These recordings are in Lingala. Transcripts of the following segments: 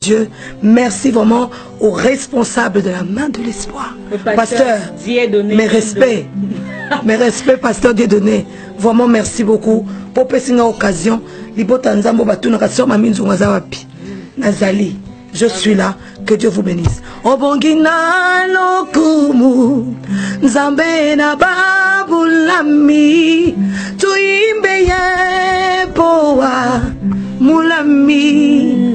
Dieu, merci vraiment aux responsables de la main de l'espoir. Pasteur, mes respects, pasteur Dieudonné. Vraiment merci beaucoup pour cette occasion. Nazali, je suis là, que Dieu vous bénisse. Obongina lokumu, Nzambe na babulami, tuimbe ye poa mulami.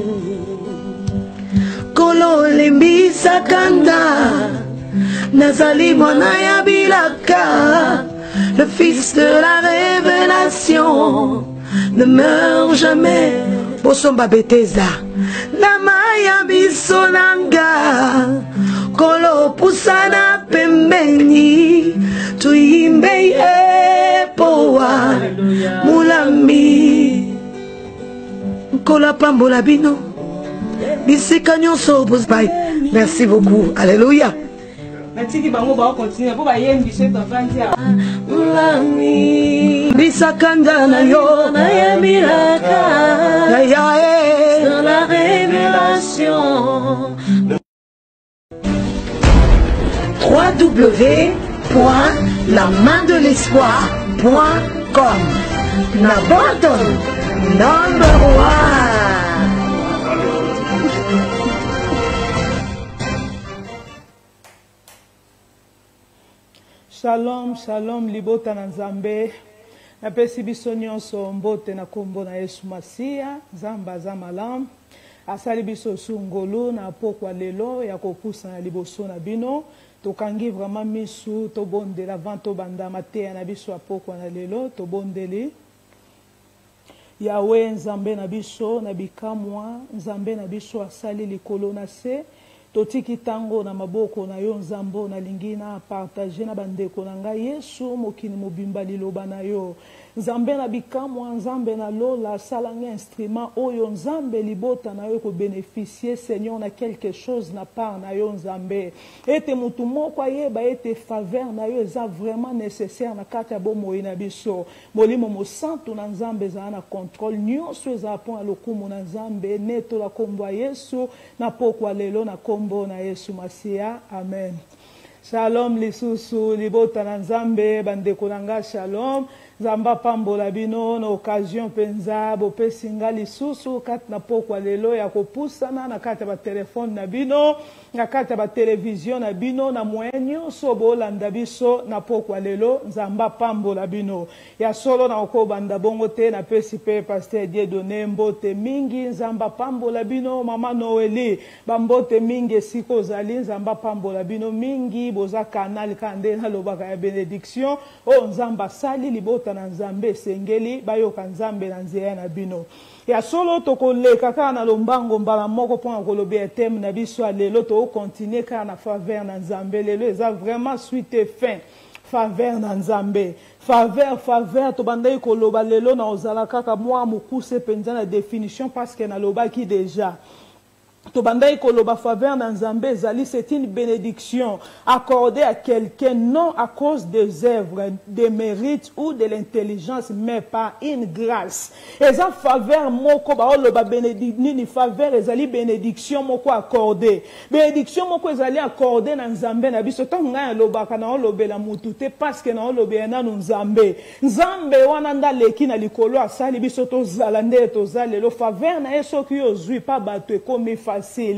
Kolo lembisa kanda, Nazali mwana ya bilaka, le fils de la révélation, ne meurt jamais. Bosomba beteza, namaya bisonanga, kolo pusana pembeni, tuimbe epoa, mulami, kola pambola bino. Merci beaucoup. Alléluia. Bisakanda na yo na yamiraka la révélation. www.lamaindelespoir.com. Nabandon number 1. Shalom, shalom, libota na Nzambe. Na pesi biso nyonso mbote na kombo na Yesu Masia, Nzamba za malam. Asali biso sungolo na pokwa lelo ya kopusa na liboso na bino. Tokangi vraiment misu to bondela vanto banda matea na biso apokwa na lelo to bondeli. Yawe Nzambe na biso na bikamwa, Nzambe na biso asali likolo na se. Totiki tango na maboko na yo Nzambo na lingina partager na bandeko na ngai Yesu mokini mobimba liloba na yo. Nzambe na bikamwa, Nzambe na lola salange instrument oyo Nzambe libota na yo ko bénéficier Seigneur na quelque chose na part na yo Nzambe. Ete mutu moko yeba ete faveur na yo eza vraiment nécessaire na kati ya bomoi na biso. Molimo mo santo na Nzambe za na contrôle nyonso eza pon a lokumu na Nzambe neto la kombo Yesu na pokwa lelo na kombo na Yesu Masia. Amen. Shalom lisusu libota na Nzambe bandeko nanga shalom. Zamba pambola bino na occasion penza bo pesinga lisusu kat na pokwa lelo ya kopusana na kata ba telefone na bino na kata ba television na bino na mwenyo so bolanda biso na pokwa lelo Nzamba pambola bino ya solo na okobanda bongo te na pesi pe pasteur Dieudonné mbote mingi Nzamba pambola bino mama Noeli bambote mingi siko zali Nzamba pambola bino mingi boza kanal kande na lobaka ya benediction o Nzamba sali libota na Nzambe sengeli bayoka Nzambe na nzela na bino ya solo tokoleka kaka na lombango mbala moko pona kolobe thème na biso lelo to continuer kaka na faveur na Nzambe lelo eza vraiment suite et fin faveur na Nzambe faveur to bandai koloba lelo na ozala kaka mwa mukuse penza na définition parce que na lobaki déjà Tobandai koloba faveur dans Nzambe zali c'est une bénédiction accordée à quelqu'un non à cause des œuvres, des mérites ou de l'intelligence mais par une grâce. Et ça faveur moko ba oloba bénédiction faveur ezali bénédiction moko accordée. Bénédiction moko ezali accordée dans Nzambe na biso to nga loba kana olobela mutu te parce que na olobela na Nzambe. Nzambe wana nda leki na likolo asali biso to zalande to zalelo faveur na yeso ki ozui pa bato ekomi facile.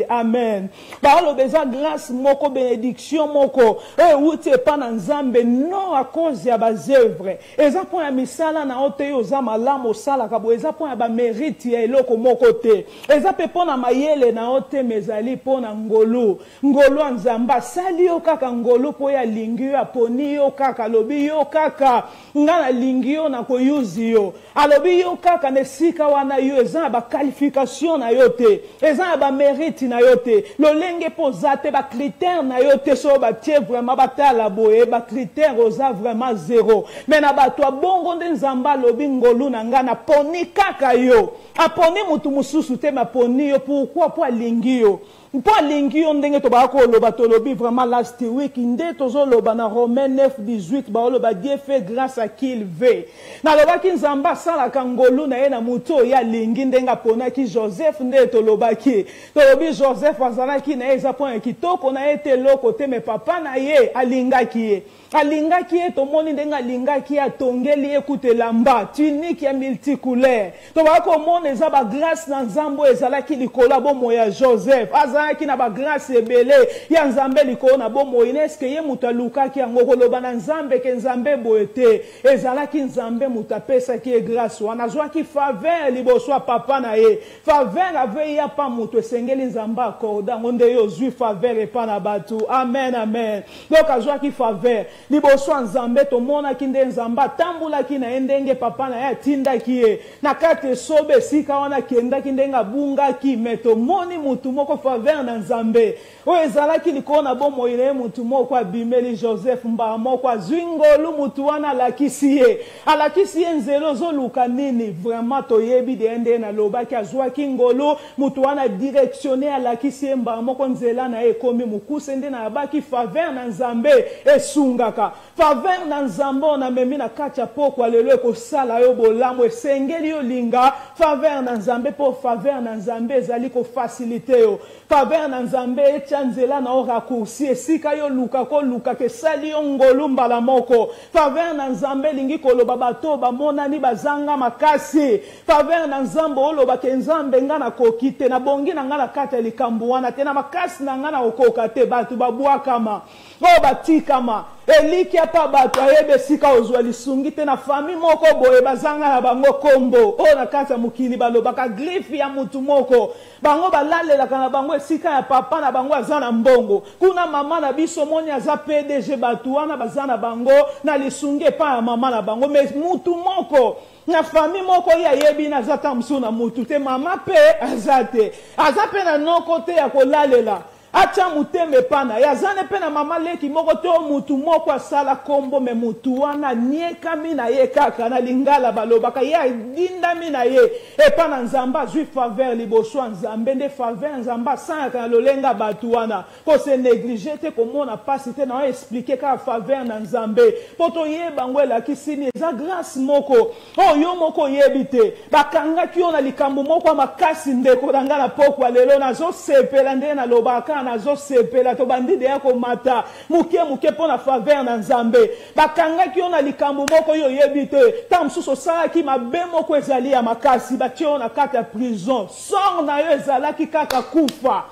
Amen. Parole beza grâce moko bénédiction moko e uti pa na Nzambe non à cause ya bas œuvres. Eza point ya misala na ote yo za malamu sala kabo eza point ya ba mérite ya eloko moko te. Eza pe pona mayele na ote mezali pona ngolu. Ngolu Nzamba sali yo kaka ngolu po ya lingi yo aponi yo kaka lobi yo kaka ngana lingi yo na ko yuzi yo. Alobi yo kaka nesika wana yo eza ba qualification na yo te. Eza ba mérite na yote lolenge pozate ba critère na yote so ba tie vraiment batala boye ba critère oza vraiment zéro mais na bato bongo nde Nzamba lobi ngolu na ngana poni kaka yo aponi mutu mususu te ma poni yo pourquoi po alingi yo Mpo alingi on ndenge to ba ko loba to lobi vraiment last week nde tozo loba na Romains 9:18 ba loba Dieu fait grâce à qui il veut. Na loba ki nzamba sala kangolu na ye na muto ya lingi ndenga pona ki Joseph nde to loba ki. To lobi Joseph azala ki na eza point kitoko na ete loko te me papa na ye alinga ki ye. Alinga ki ye to moni ndenga linga ki atongeli ekute lamba tunique ya multicouleur. To ba ko mona eza ba grâce na nzambo ezala ki likola bomo ya Joseph. Azaki na ba grâce ebele ya nzambe likolo na bomo ineske ye muta lukaki yango koloba na nzambe ke nzambe boete ezalaki nzambe muta pesa ki grâce wana zwaki faveur liboso papa na ye faveur ave ya pa muto esengeli nzamba akorda ngonde yo zwi faveur epa na batu amen amen donc azwaki faveur liboso nzambe to mona kinde nzamba tambula kina endenge papa na ye tinda kiye na kate sobe sika wana kenda kindenga bunga ki meto moni mutu moko faveur na nzambe o ezalaki likona bomo ile mutu moko abimeli Joseph mba moko azwingolu mutu wana alakisi ye nzelo zo luka nini vraiment to yebi de ende na lobaki azwaki ngolu mutu wana directionné alakisi ye mba moko nzela na ekomi mukuse nde na abaki faveur na nzambe esungaka faveur na nzambe na memi na kacha poko lelo ko sala yo bolamo esengeli yo linga faveur na nzambe po faveur na nzambe ezali ko faciliter yo faveur na nzambe echanzela na orakursi esika yo luka ko luka ke sali yo ngolu mbala moko faveur na nzambe lingi koloba bato bamonani bazanga makasi faveur na nzambe oloba ke nzambe nga na kokite na bongi na nga na kata likambo wana te na makasi na nga na okoka te batu babwakama o batikama eliki apa bato ayebe sika ozwa lisungi te na famille moko boye bazanga na bango kombo o na kasa mukili balobaka grifi ya mutu moko bango balalelaka na bango esika ya papa na bango aza na mbongo kuna mama na biso moni aza PDG batu wana baza na bango na lisungi epa ya mama na bango me mutu moko na famille moko ya yebi na zata msu na mutu te mama pe azate azape na noko te ya kolalela acha muteme pana yazane pe na mama leki moko to mutu moko asala kombo me mutu wana nieka mina ye kaka na lingala balobaka ya dinda mina ye epa na nzamba zwi faveur liboso nzambe nde faveur nzamba sanga na lolenga batu wana ko se négliger te ko mona pasi te na expliquer ka faveur na nzambe poto yeba ngwela kisini za grâce moko o yo moko yebite bakanga ki ona likambo moko makasi ndeko danga na pokwa lelo na zo sepela nde na lobaka nazo sepela to bandide yako mata muke pona faveur na nzambe bakanga ki ona likambo moko yo yebite tamsuso sala ki mabe moko ezali ya makasi batio na kata prison sort na yo ezalaki kaka kufa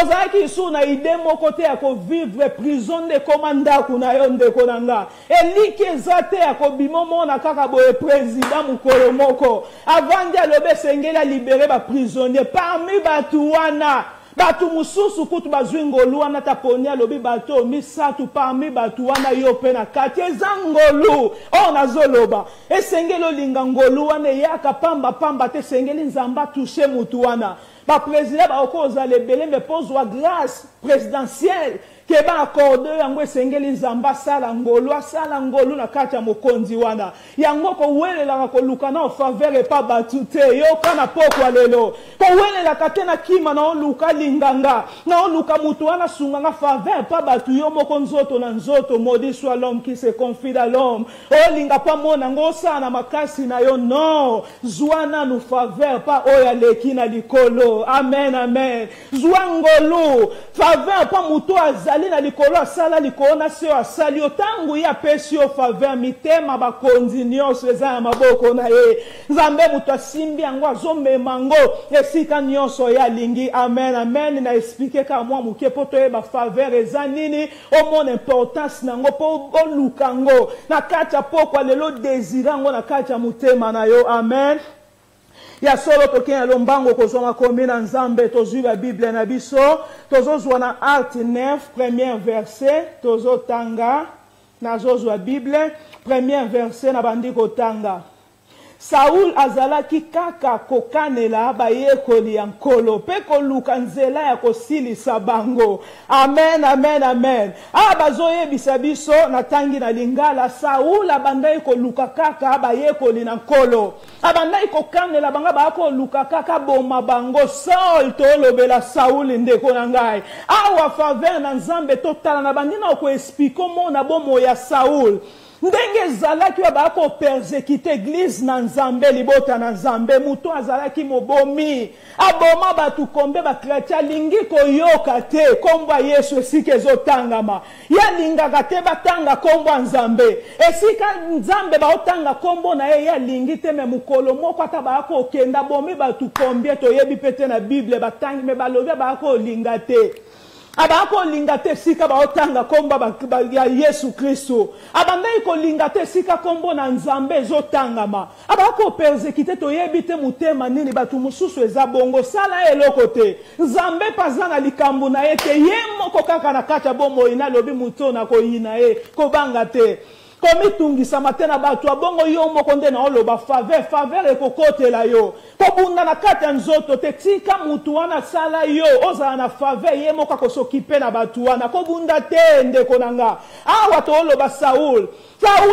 ozalaki isu na ide moko te ya ko vivre prison de komanda kuna yo ndeko nanga eliki ezate ya ko bimomo na kaka boye président mukolo moko avandi alobe sengela libérer ba prisonnier parmi batu wana batu mususu kutu bazwingolu wana taponi alobi bato misatu parmi batu wana yo pe na kati ezangolu o nazoloba esengelo linga ngolu wana yaka pamba te sengeli nzamba toucher mutu wana ba président ba okoza lebele me pozwa grâce présidentielle ke ba accorde yango esengeli nzamba sala ngolu na kati ya mokonzi wana yango ko welela ko luka na faveur e pa batu te yo kana pokwa lelo ko welela kate na kima na luka linganga na luka mutu wana sunganga faveur pa batu yo moko nzoto na nzoto maudit soit l'homme qui se confie à l'homme o linga pa mona ngo sana makasi na yo no zwana nu faveur pa oya leki na likolo amen amen zwangolu faveur pa mutu azali na likolo asala likolo na seo asali otangu ya pesi yo faveur mitema bakonzi nyonso eza ya maboko na ye nzambe mutu asimbi yango azomema ngo esika nyonso ya lingi amen amen na explique ka mwa muke po toyeba faveur eza nini omona importance nango po oluka ngo na kati ya pokwa lelo désira ngo na kati ya mutema na yo amen ya solo tokenya lombango kozoma kombi na nzambe tozwi ba Bible na biso tozozwa na Acte 9 premier verset tozotanga nazozwa Bible premier verset na bandi kotanga Saul azalaki kaka kokanela bayekoli ya nkolo pe koluka nzela ya kosilisa bango. Amen, amen, amen. Bazoyebisa biso na tangi na lingala Saul abandai koluka kaka bayekoli na nkolo. Abandai kokanela banga bakoluka kaka boma bango. Saul tolobela Saul ndeko na ngai. Awa faveur na Nzambe totala na bandina ko expliquer mona bomo ya Saul. Ndenge zalaki bako persécuter église na Nzambe libota na Nzambe muto azalaki mobomi aboma batu kombe ba chrétien lingi koyoka te komba Yesu esika ezotangama ya lingaka te batanga kombo Nzambe esika Nzambe baotanga kombo na ye ya lingi te me mukolo moko ata bako kenda bomi batu kombe to yebi pete na Bible batangi me balobi bako linga te. Abako lingate sika baotanga komba ya Yesu Kristo. Abandai ko lingate sika kombo na Nzambe zotangama. Abako persécuter to yebite mutema nini batu mususu eza bongo sala eloko te. Nzambe pazana likambu na ye te yemo kokaka na kacha bomo ina lobi muto na ko ina ye ko banga te. Komi tungisa matena batu abongo yo moko nde na oloba faveur ekokotela yo. Kobunda na kata nzoto te tika mutu wana sala yo oza na faveur ye moko kosokipe na batu wana kobunda te ndeko nanga. Awa to oloba Saul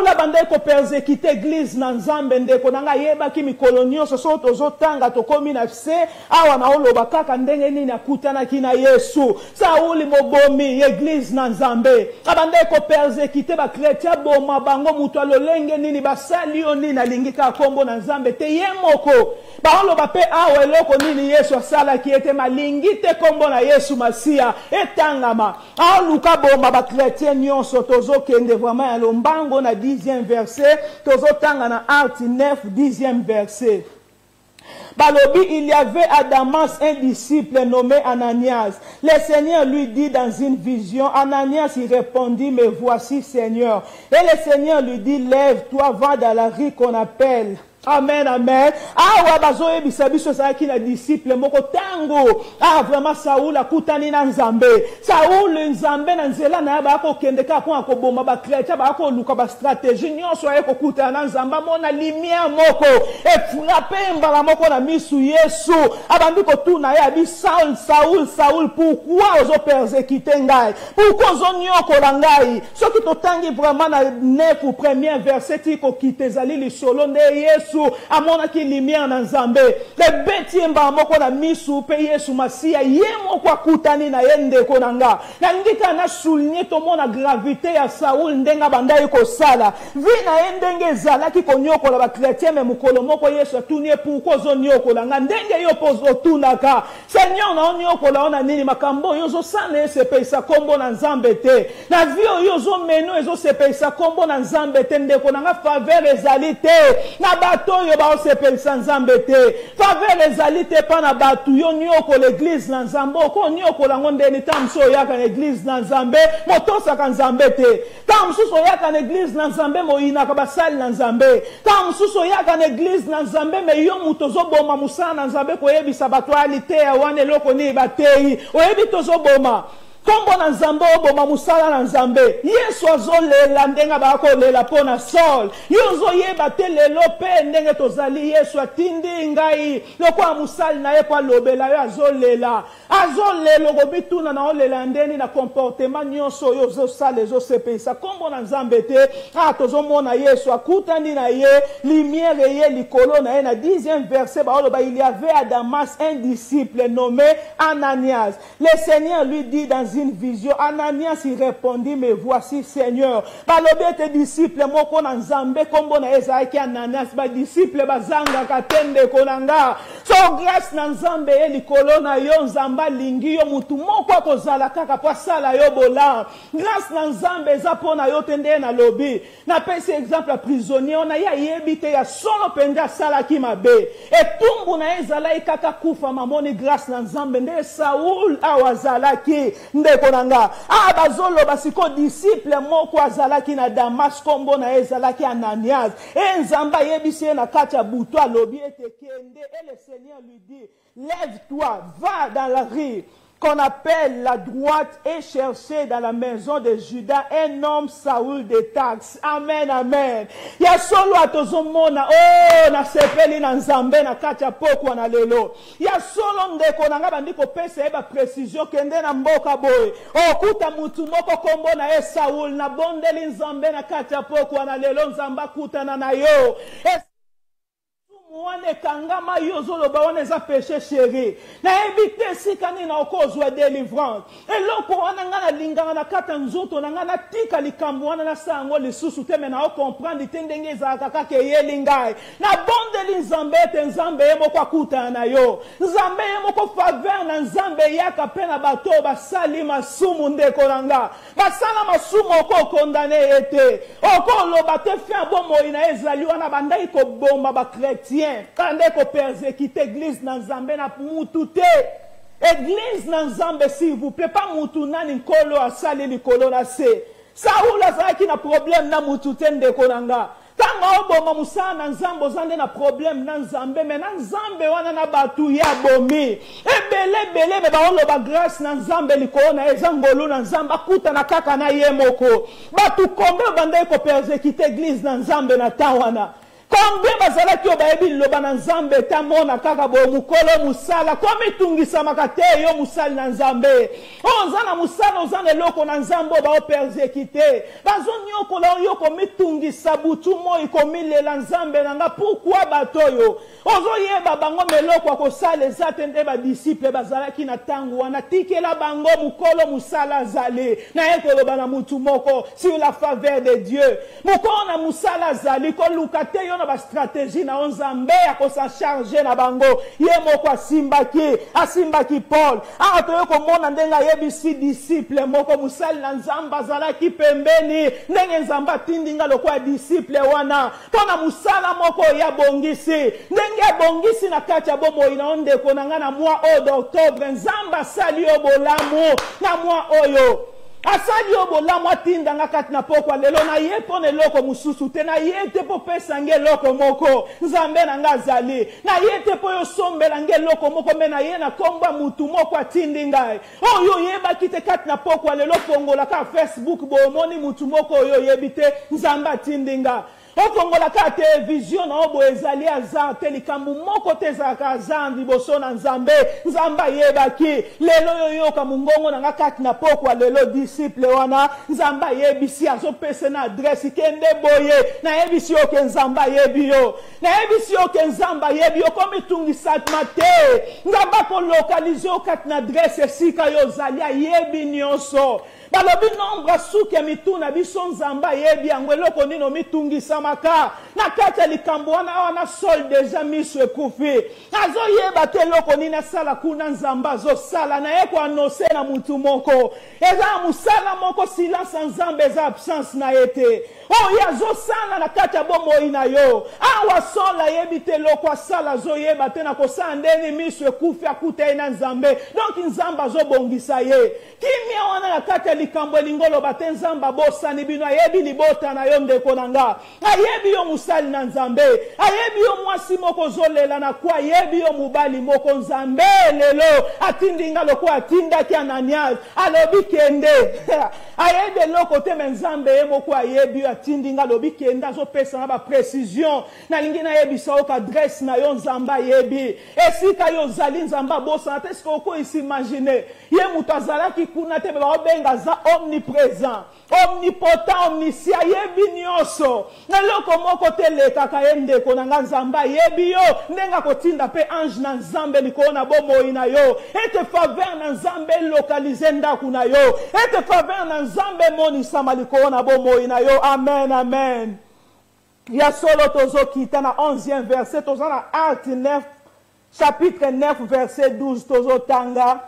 abandai ko persécuter église na Nzambe ndeko nanga yeba ki mikolo nyonso so tozotanga tokomi na se awa na oloba kaka ndenge nini akutana kina Yesu. Saul mobomi église na Nzambe abandai ko persécuter ba chrétien boma bango mutu alolenge nini basali yo nini alingika kombo na Nzambe te ye moko baoloba pe awa eloko nini Yesu asala ki ete malingi te kombo na Yesu Masia etangama aoluka boma ba chrétien nyonso tozokende vraiment ya lombango na 10e verset tozotanga na Acte 9 10e verset. Balobi, il y avait à Damas un disciple nommé Ananias. Le Seigneur lui dit dans une vision, Ananias y répondit, me voici Seigneur. Et le Seigneur lui dit, lève-toi, va dans la rue qu'on appelle. Amen, amen. Wabazoe bisabiso sa ki na disciple moko tango. Vraiment Saul akutani na Nzambe. Saul Nzambe na nzela na ba ko kendeka ko akoboma ba chrétien ba ko luka ba stratégie nyonso aye ko kutana na Nzamba mona lumière moko e frapper mbala moko na misu Yesu. Abandi ko tuna ya bi Saul pourquoi ozo persécuter ngai? Pourquoi ozo nyokola ngai? Soki totangi vraiment na 9 ou premier verset ko kitezali li solo nde Yesu amona ki lumière na Nzambe le beti mba moko na misu pe Yesu Masia ye moko akutani na yende konanga na ndika na souligner to mona gravité ya Saul ndenga bandai ko sala vina endenge zala ki konyokola ba chrétien me mukolo moko Yesu atunie pourquoi zo nyokola nga ndenge yo pozo tunaka Seigneur na onyokola ona nini makambo yo zo sana se pesa kombo na Nzambe te na vio yo zo meno ezo se pesa kombo na Nzambe te ndeko nanga faveur ezalite na bato yo ba osepelisa Nzambe te faveur ezalite pa na bato yo nyoko l'église na Nzambe ko nyoko la ngondeni tamso yaka na église na Nzambe motosa ka Nzambe te tamsuso yaka na église na Nzambe moyina ka basali na Nzambe tamsuso yaka na église na Nzambe me yo mutozo boma musana na Nzambe ko yebisa bato alite ya wane loko ni batei oyebi tozo boma kombo na Nzambe oboma musala na Nzambe Yesu azolela ndenga bakolela pona Saul yozo yeba te lelo pe ndenge tozali Yesu atindi ngai lokwa musali na ye kwa lobela yo azolela gobituna na olela ndeni na comportement nyonso yozo sala ezo sepesa kombo na Nzambe te tozomona Yesu akutani na ye lumière ye likolo na ye na 10e verset baoloba il y avait à Damas un disciple nommé Ananias. Le Seigneur lui dit dans une vision, Ananias y répondit, me voici Seigneur. Balobi tes disciples moko na Nzambe kombo na Ezaïki Ananias ba disciple bazanga katende konanga. So grâce na Nzambe e likolo na yo Nzamba lingi yo mutu moko akozala kaka po sala yo bola. Grâce na Nzambe eza pona yo tende na lobi. Na pesi exemple prisonnier ona ya yebite ya solo penda sala ki mabe. E tumbu na ezala ikaka kufa mamoni grâce na Nzambe nde Saul awazala ki nde konanga bazolo basiko disciple moko azalaki na Damas kombo na ezalaki Ananias Nzamba yebisi na kati ya buto alobi ete kende et le Seigneur lui dit lève-toi va dans la rue qu'on appelle la droite et chercher dans la maison de Judas un homme Saoul de Tarse. Amen, amen. Ya solo atozomona, oh, na sepeli na nzambe na kacha poko na lelo. Ya solo ndeko na nga bandiko pesa eba precision kende na mboka boy. Oh, kuta mutu moko kombo na e Saul na bondeli nzambe na kacha poko na lelo nzamba kuta na yo. Mwane kangama yozolo ba wana eza péché chéri na ebite sikani na okozwa délivrance eloko wana ngana linganga na kata nzoto na ngana tika likambo wana na sango lisusu te mena o comprendre tendenge za kaka ye lingai na bondeli nzambe te nzambe yemo kwa kuta na yo nzambe yemo ko faveur na nzambe yaka pena bato basali masumu ndeko nanga basala masumu ko condamné ete oko loba te fait bomo ina ezali wana bandai ko bomba ba chrétien quand ko persécuter église na nzambe na mutu te église na nzambe s'il vous plaît pas mutu nani nkolo asali likolo na se Saul azaki na problème na mutu te ndeko nanga tanga oboma musana na nzambe ozande na problème na nzambe mais na nzambe wana na batu ya bomi ebele me baoloba grâce na nzambe likolo na ezangolo na nzambe akuta na kaka na ye moko batu kombe bandai ko persécuter église na nzambe na tawana Combien bazalaki obayebi loba na nzambe tamona kaka bo mukolo musala komi tungisa makate yo musali na nzambe ozana musala ozana loko na nzambe ba persécuter bazoni yoko la yoko mitungisa butu moi komi lela nzambe nanga pourquoi batoyo ozo yeba bango meloko ko sala ezate nde ba disciple bazalaki na tangu wana tikela bango mukolo musala zali na yeko loba na mutu moko sur la faveur de Dieu mukolo na musala zali ko lukate yo na ba stratégie na nzambe ya ko sa charger na bango ye moko asimbaki Paul atoyo ko mona ndenga yebisi disciple moko musali na nzambe azalaki pembeni ndenge nzamba tindinga lokwa disciple wana pona musala moko ya bongisi ndenge bongisi na kati ya bomo ina onde ko nanga na mois d'octobre nzamba sali obolamu na mois oyo asali obola mwatinda nga kati na pokwa lelo na ye pone loko mususu te na ye te po pesa nge loko moko nzambe na nga zali na ye te po yo sombela nge loko moko me na ye na komba mutu moko atindi ngai oyo yeba kite kati na pokwa lelo pongola ka Facebook bo moni mutu moko oyo yebite nzamba atindi nga okongola ka television na obo ezali azan telikambu moko tezaka azan liboso na nzambe nzamba yebaki lelo yoyo ka mungongo na ngakati na pokwa lelo disciple wana nzamba yebisi azopese na adresse kende boye na yebisi oke nzamba yebiyo na yebisi oke nzamba yebiyo komi tungisa mate nzamba ko localiser okati na adresse sika yo zali yebi nyonso balobi nombre suke mituna biso nzamba yebi yango eloko nino mitungisa maka na kati ya likambo wana sol deja miso ekufi azoyeba te eloko nini asala kuna nzamba azosala na ye koanonse na mutu moko eza musala moko silence ya nzambe eza absence na ye te oyo azosala na kati ya bomoi na yo awa sola yebi te eloko asala azoyeba te na kosala ndeni miso ekufi akuta ye na nzambe donc nzambe azobongisa ye kimia wana na kati ya likambo elingolo bate nzamba bosani bino ayebi libota na yo ndeko na nga ayebi yo musali na nzambe ayebi yo mwasi moko zolela na kwa ayebi yo mubali moko nzambe lelo atindinga loko atindaki Ananias alobi kende ayebi eloko te me nzambe ye moko ayebi yo atindinga lobi kende azopesa na ba précision na lingi na yebisa oka adresse na yo nzamba ayebi esika yo zali nzamba bosana te siko oko isimagine ye mutu azalaki kuna te baobenga za omniprésent omnipotent omniscient yebi nyonso na loko moko te lekaka ye ndeko na nga nzamba yebi yo ndenga kotinda pe ange na nzambe likolo na bomoi na yo ete faveur na nzambe localiser ndaku na yo ete faveur na nzambe monisama likolo na bomoi na yo amen amen ya solo tozokita na 11e verset toza na Acte 9 chapitre 9 verset 12 tozotanga.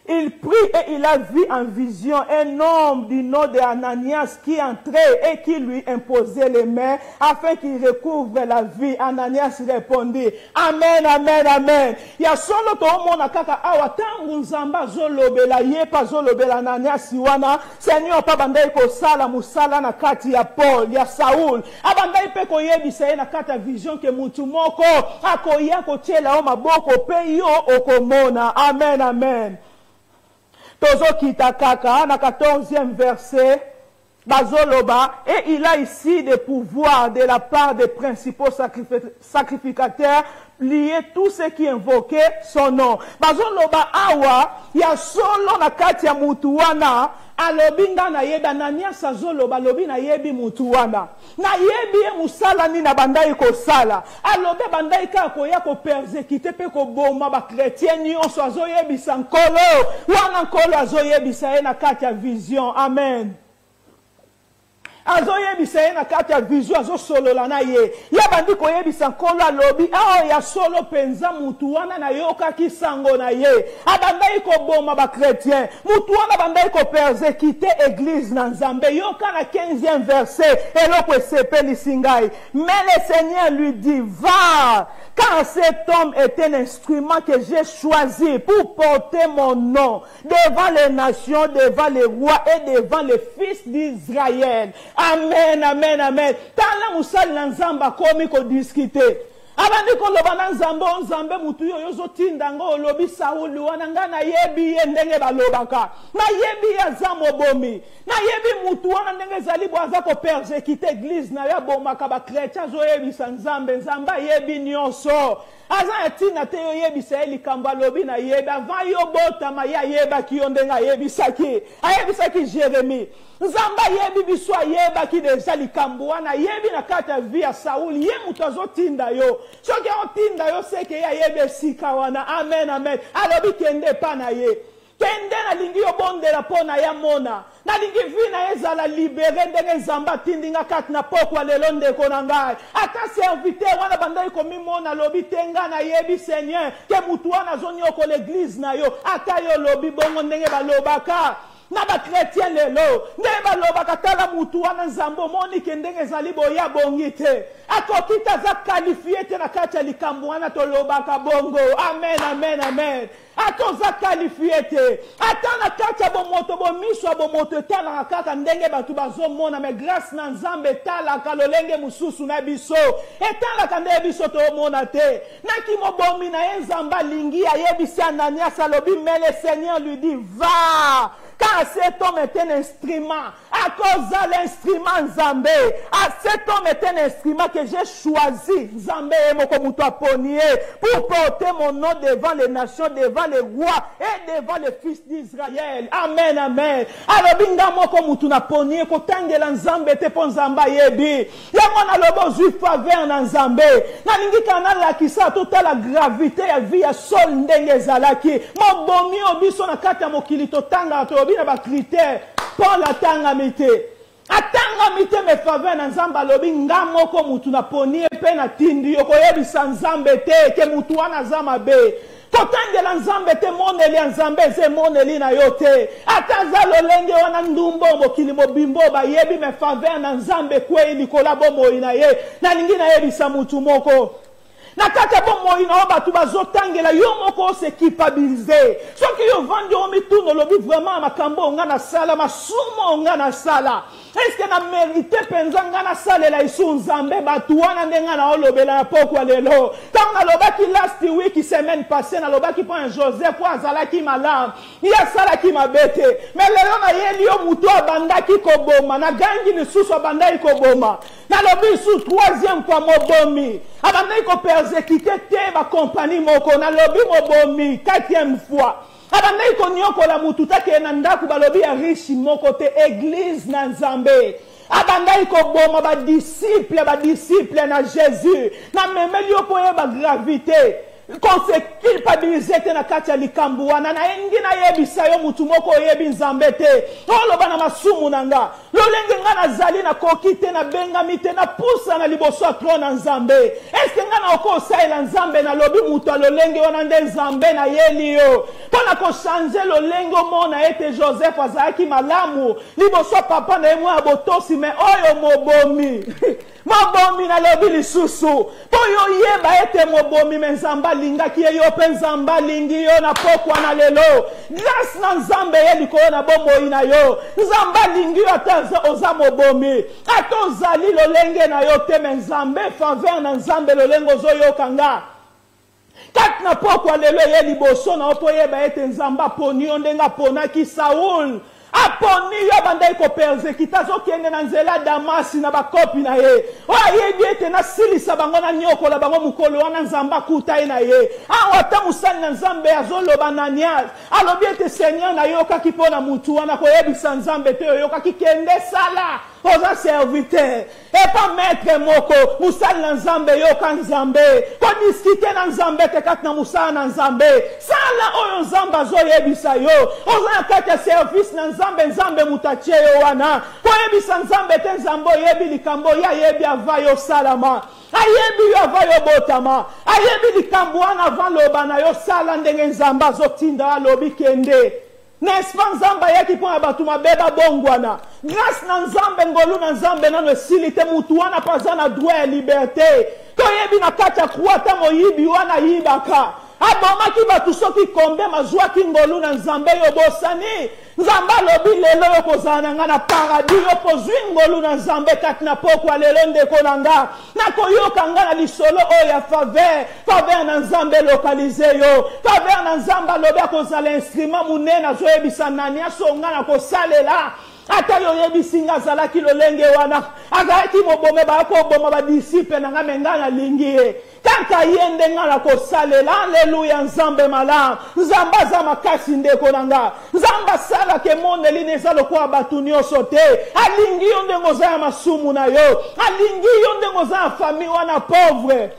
Il prit et il a vu en vision un homme du nom de Ananias qui entrait et qui lui imposait les mains afin qu'il recouvre la vie. Ananias répondit, Amen, Amen, Amen. Ya solo to mona kaka awa tangu nzamba zolobela yepa zolobela Ananias wana Seigneur pa bandai ko sala musala na kati ya Paul ya Saul abandai pe ko yebisa na kati ya vision ke mutu moko akoya ko tiela o maboko pe yo okomona. Amen, Amen. Tozo kitakaka na 14e verset. Bazoloba, et il a ici des pouvoirs de la part des principaux sacrificateurs, plier tous ceux qui invoquaient son nom. Bazoloba awa, ya solo na kati ya mutuwana, alobinga na yeba nania sazoloba lobi na yebi mutuwana. Na yebi e musala ni na bandai ko sala. Alobe bandai ka koya ko persécuter pe ko boma ba chrétien ni on so yebi sankolo. Wana nkolo azo yebi sa na kati ya vision. Amen. Azo yebisa ye na kati ya vision azo solo la na ye. Ya bandi ko yebisa nkolo alobi ao ya solo penza mutu wana na yoka kisango na ye. Abandai ko boma ba chrétien. Mutu wana bandai ko persécuter église na Nzambe. Yoka na 15e verset. Eloko esepeli singai. Mais le Seigneur lui dit, va, car cet homme est un instrument que j'ai choisi pour porter mon nom devant les nations, devant les rois et devant les fils d'Israël. Amen, amen, amen. Tala musali na Nzamba komi ko discuter. Abandi ko loba na Nzambe mutu yo zo tinda ngo lobi Sauli wana ngana yebi ye ndenge balobaka. Na yebi ya zamo bomi. Na yebi mutu wana ndenge zali bwaza ko persécuter église na ya bomaka ba chrétien zo yebi sa Nzambe yebi nyonso. Aza etina te yo yebi sa likambo lobi na yebi avant yo botama ya yeba ki yo ndenga yebi saki. Ayebi saki Jérémie. Nzamba yebi biswa yeba ki deja likambo wana yebi na kata via Sauli ye mutu azotinda yo. Soki otinda yo seke ya yebe sika wana. Amen, amen. Alobi kende pa na ye. Kende na lingi yo bondela po na ya mona. Na lingi vina ezala libere ndenge Nzamba tindinga kati na pokwa lelo ndeko na ngai. Ata serviteur wana bandai komi mona lobi tenga na yebi Seigneur. Ke mutu wana zoni yoko l'église na yo. Ata yo lobi bongo ndenge balobaka. Na ba chrétien lelo ndenge balobaka tala mutu wana Nzambo moni kendenge ezali boya bongite. Akokita za qualifié te na kati ya likambo wana tolobaka bongo. Amen, amen, amen. Atoza qualifié te. Atana kati ya bomoto bomiso bomoto tala kaka ndenge batu bazomona me grâce na Nzambe tala kalolenge mususu na biso. Etala kande biso to mona te. Naki mobomi na Nzamba lingi ayebisi Ananias alobi mais le Seigneur lui dit va. Car cet homme est un instrument. À cause de l'instrument Nzambe. Cet homme est un instrument que j'ai choisi. Nzambe est mon ponier pour porter mon nom devant les nations, devant les rois et devant les fils d'Israël. Amen, amen. Alors binga moko mutu na ponier ko tangela Nzambe te po Nzamba yebi. Yango na lobo zui faveur na Nzambe. Na lingi kanal la kisa tota la gravité ya vie ya sol ndenge zalaki. Mo bomi obiso na kati ya mokili totanga to bina ba critère pour la tanga mite. Atanga mite me faveur na Nzamba lobi ngamoko mutu na ponier pe na tindi yoko yebisa Nzambe te ke mutu wana zama be. Kotangela Nzambe te moneli Nzambe ze moneli na yote. Ataza lolenge wana ndumbo mokili mobimbo ba yebi me faveur na Nzambe kwe likola bomo ina ye. Na lingi na yebisa mutu moko. Na kata bomo ina oba tu bazotangela yo moko se kipabiliser. Soki yo vandi o mituno lobi vraiment makambo ngana sala masumo ngana sala. Est-ce que na mérité penza ngana sala la isu Nzambe batu wana ndenga na olobela na pokwa lelo. Tanga lobaki last week semaine passée na lobaki pa un Joseph po azalaki malam. Ya sala ki mabete. Mais lelo na yeli yo mutu abandaki ko boma na gangi ni susu abandaki ko boma. Na lobi sous troisième fois mobomi. Abandaki ko persécuter te ba compagnie moko na lobi mobomi quatrième fois. Abandaki ko nyoko la mutu take na ndaku ba lobi ya riche moko te église na Nzambe. Abandaki ko boma ba disciple na Jésus. Na memeli yo po ba gravité. Qu'on se culpabiliser te na kati ya likambo wana na engi na yebisa yo mutu moko yebi Nzambe te. Oloba na masumu nanga. Lolenge nga na zali na koki te na bengami te na pusa na liboso atro na Nzambe. Eske nga na oko saila Nzambe na lobi mutu lolenge wana nde Nzambe na yeli yo. Pona ko changer lolenge mona ete Joseph azaki malamu. Liboso papa na yemwa botosi me oyo mobomi. Mobomi na lobi lisusu. Po yo yeba ete mobomi me Nzamba linga ki yo pe Nzamba lingi yo na pokwa na lelo. Grâce na Nzambe yeli ko na bombo ina yo. Nzamba lingi yo ataza oza mobomi. Ato zali lolenge na yo te me Nzambe faveur na Nzambe lolengo zo yo kanga. Kat na pokwa lelo ye liboso na opoye ba ete nzamba poni ondenga pona ki Saul. Aponi yo bandai ko persekita zo kende na nzela Damasi na bakopi na ye. Oya yebi ete na silisa bango na nyoko la bango mukolo wana nzamba kutai na ye. Awata musali na nzambe azoloba na niaz. Alobi ete Seigneur na yoka kipona mutu wana ko yebisa nzambe te yoka kikende sala. Oza serviteur. Et pas maître moko. Musali na nzambe yoka nzambe. Ko diskite na nzambe te kat na musala na nzambe. Sala oyo nzamba zo yebisa yo. Oza na kati service na nzambe nzambe mutachie yo wana. Ko yebisa nzambe te nzambo yebi likambo ya yebi avayo salama. Ayebi yo avayo botama. Ayebi likambo wana avaloba na yo sala ndenge nzamba zo tinda alobi kende. N'est-ce pas nzamba yaki po abatu mabeba bongwana. Grâce na nzambe ngolu na nzambe nano esilite mutu wana pazana droit et liberté. Ko yebi na kacha kruata moyibi wana yibaka. Abomaki batu soki kombe mazwaki ngolu na nzambe yo bosani. Nzamba lobi lelo yo kozana nga na paradis yo pozwi ngolu na nzambe kati na pokwa lelo ndeko nanga. Na koyoka nga na lisolo o ya faveur na nzambe lokalize yo. Faveur na nzamba lobi akozala instrument munene azoyebisa nani asonga na kosalela. Ata yo yebisinga zalaki lolenge wana. Azalaki mobome bako boma ba disciple na ngamenga na lingie. Kaka yende ngala ko salela. Alleluia nzambe mala. Nzamba za makasi ndeko nanga. Nzamba sala ke monde lineza lokwa batu nyonso te. Alingi yo ndengo za masumu na yo. Alingi yo ndengo za famille wana pauvre.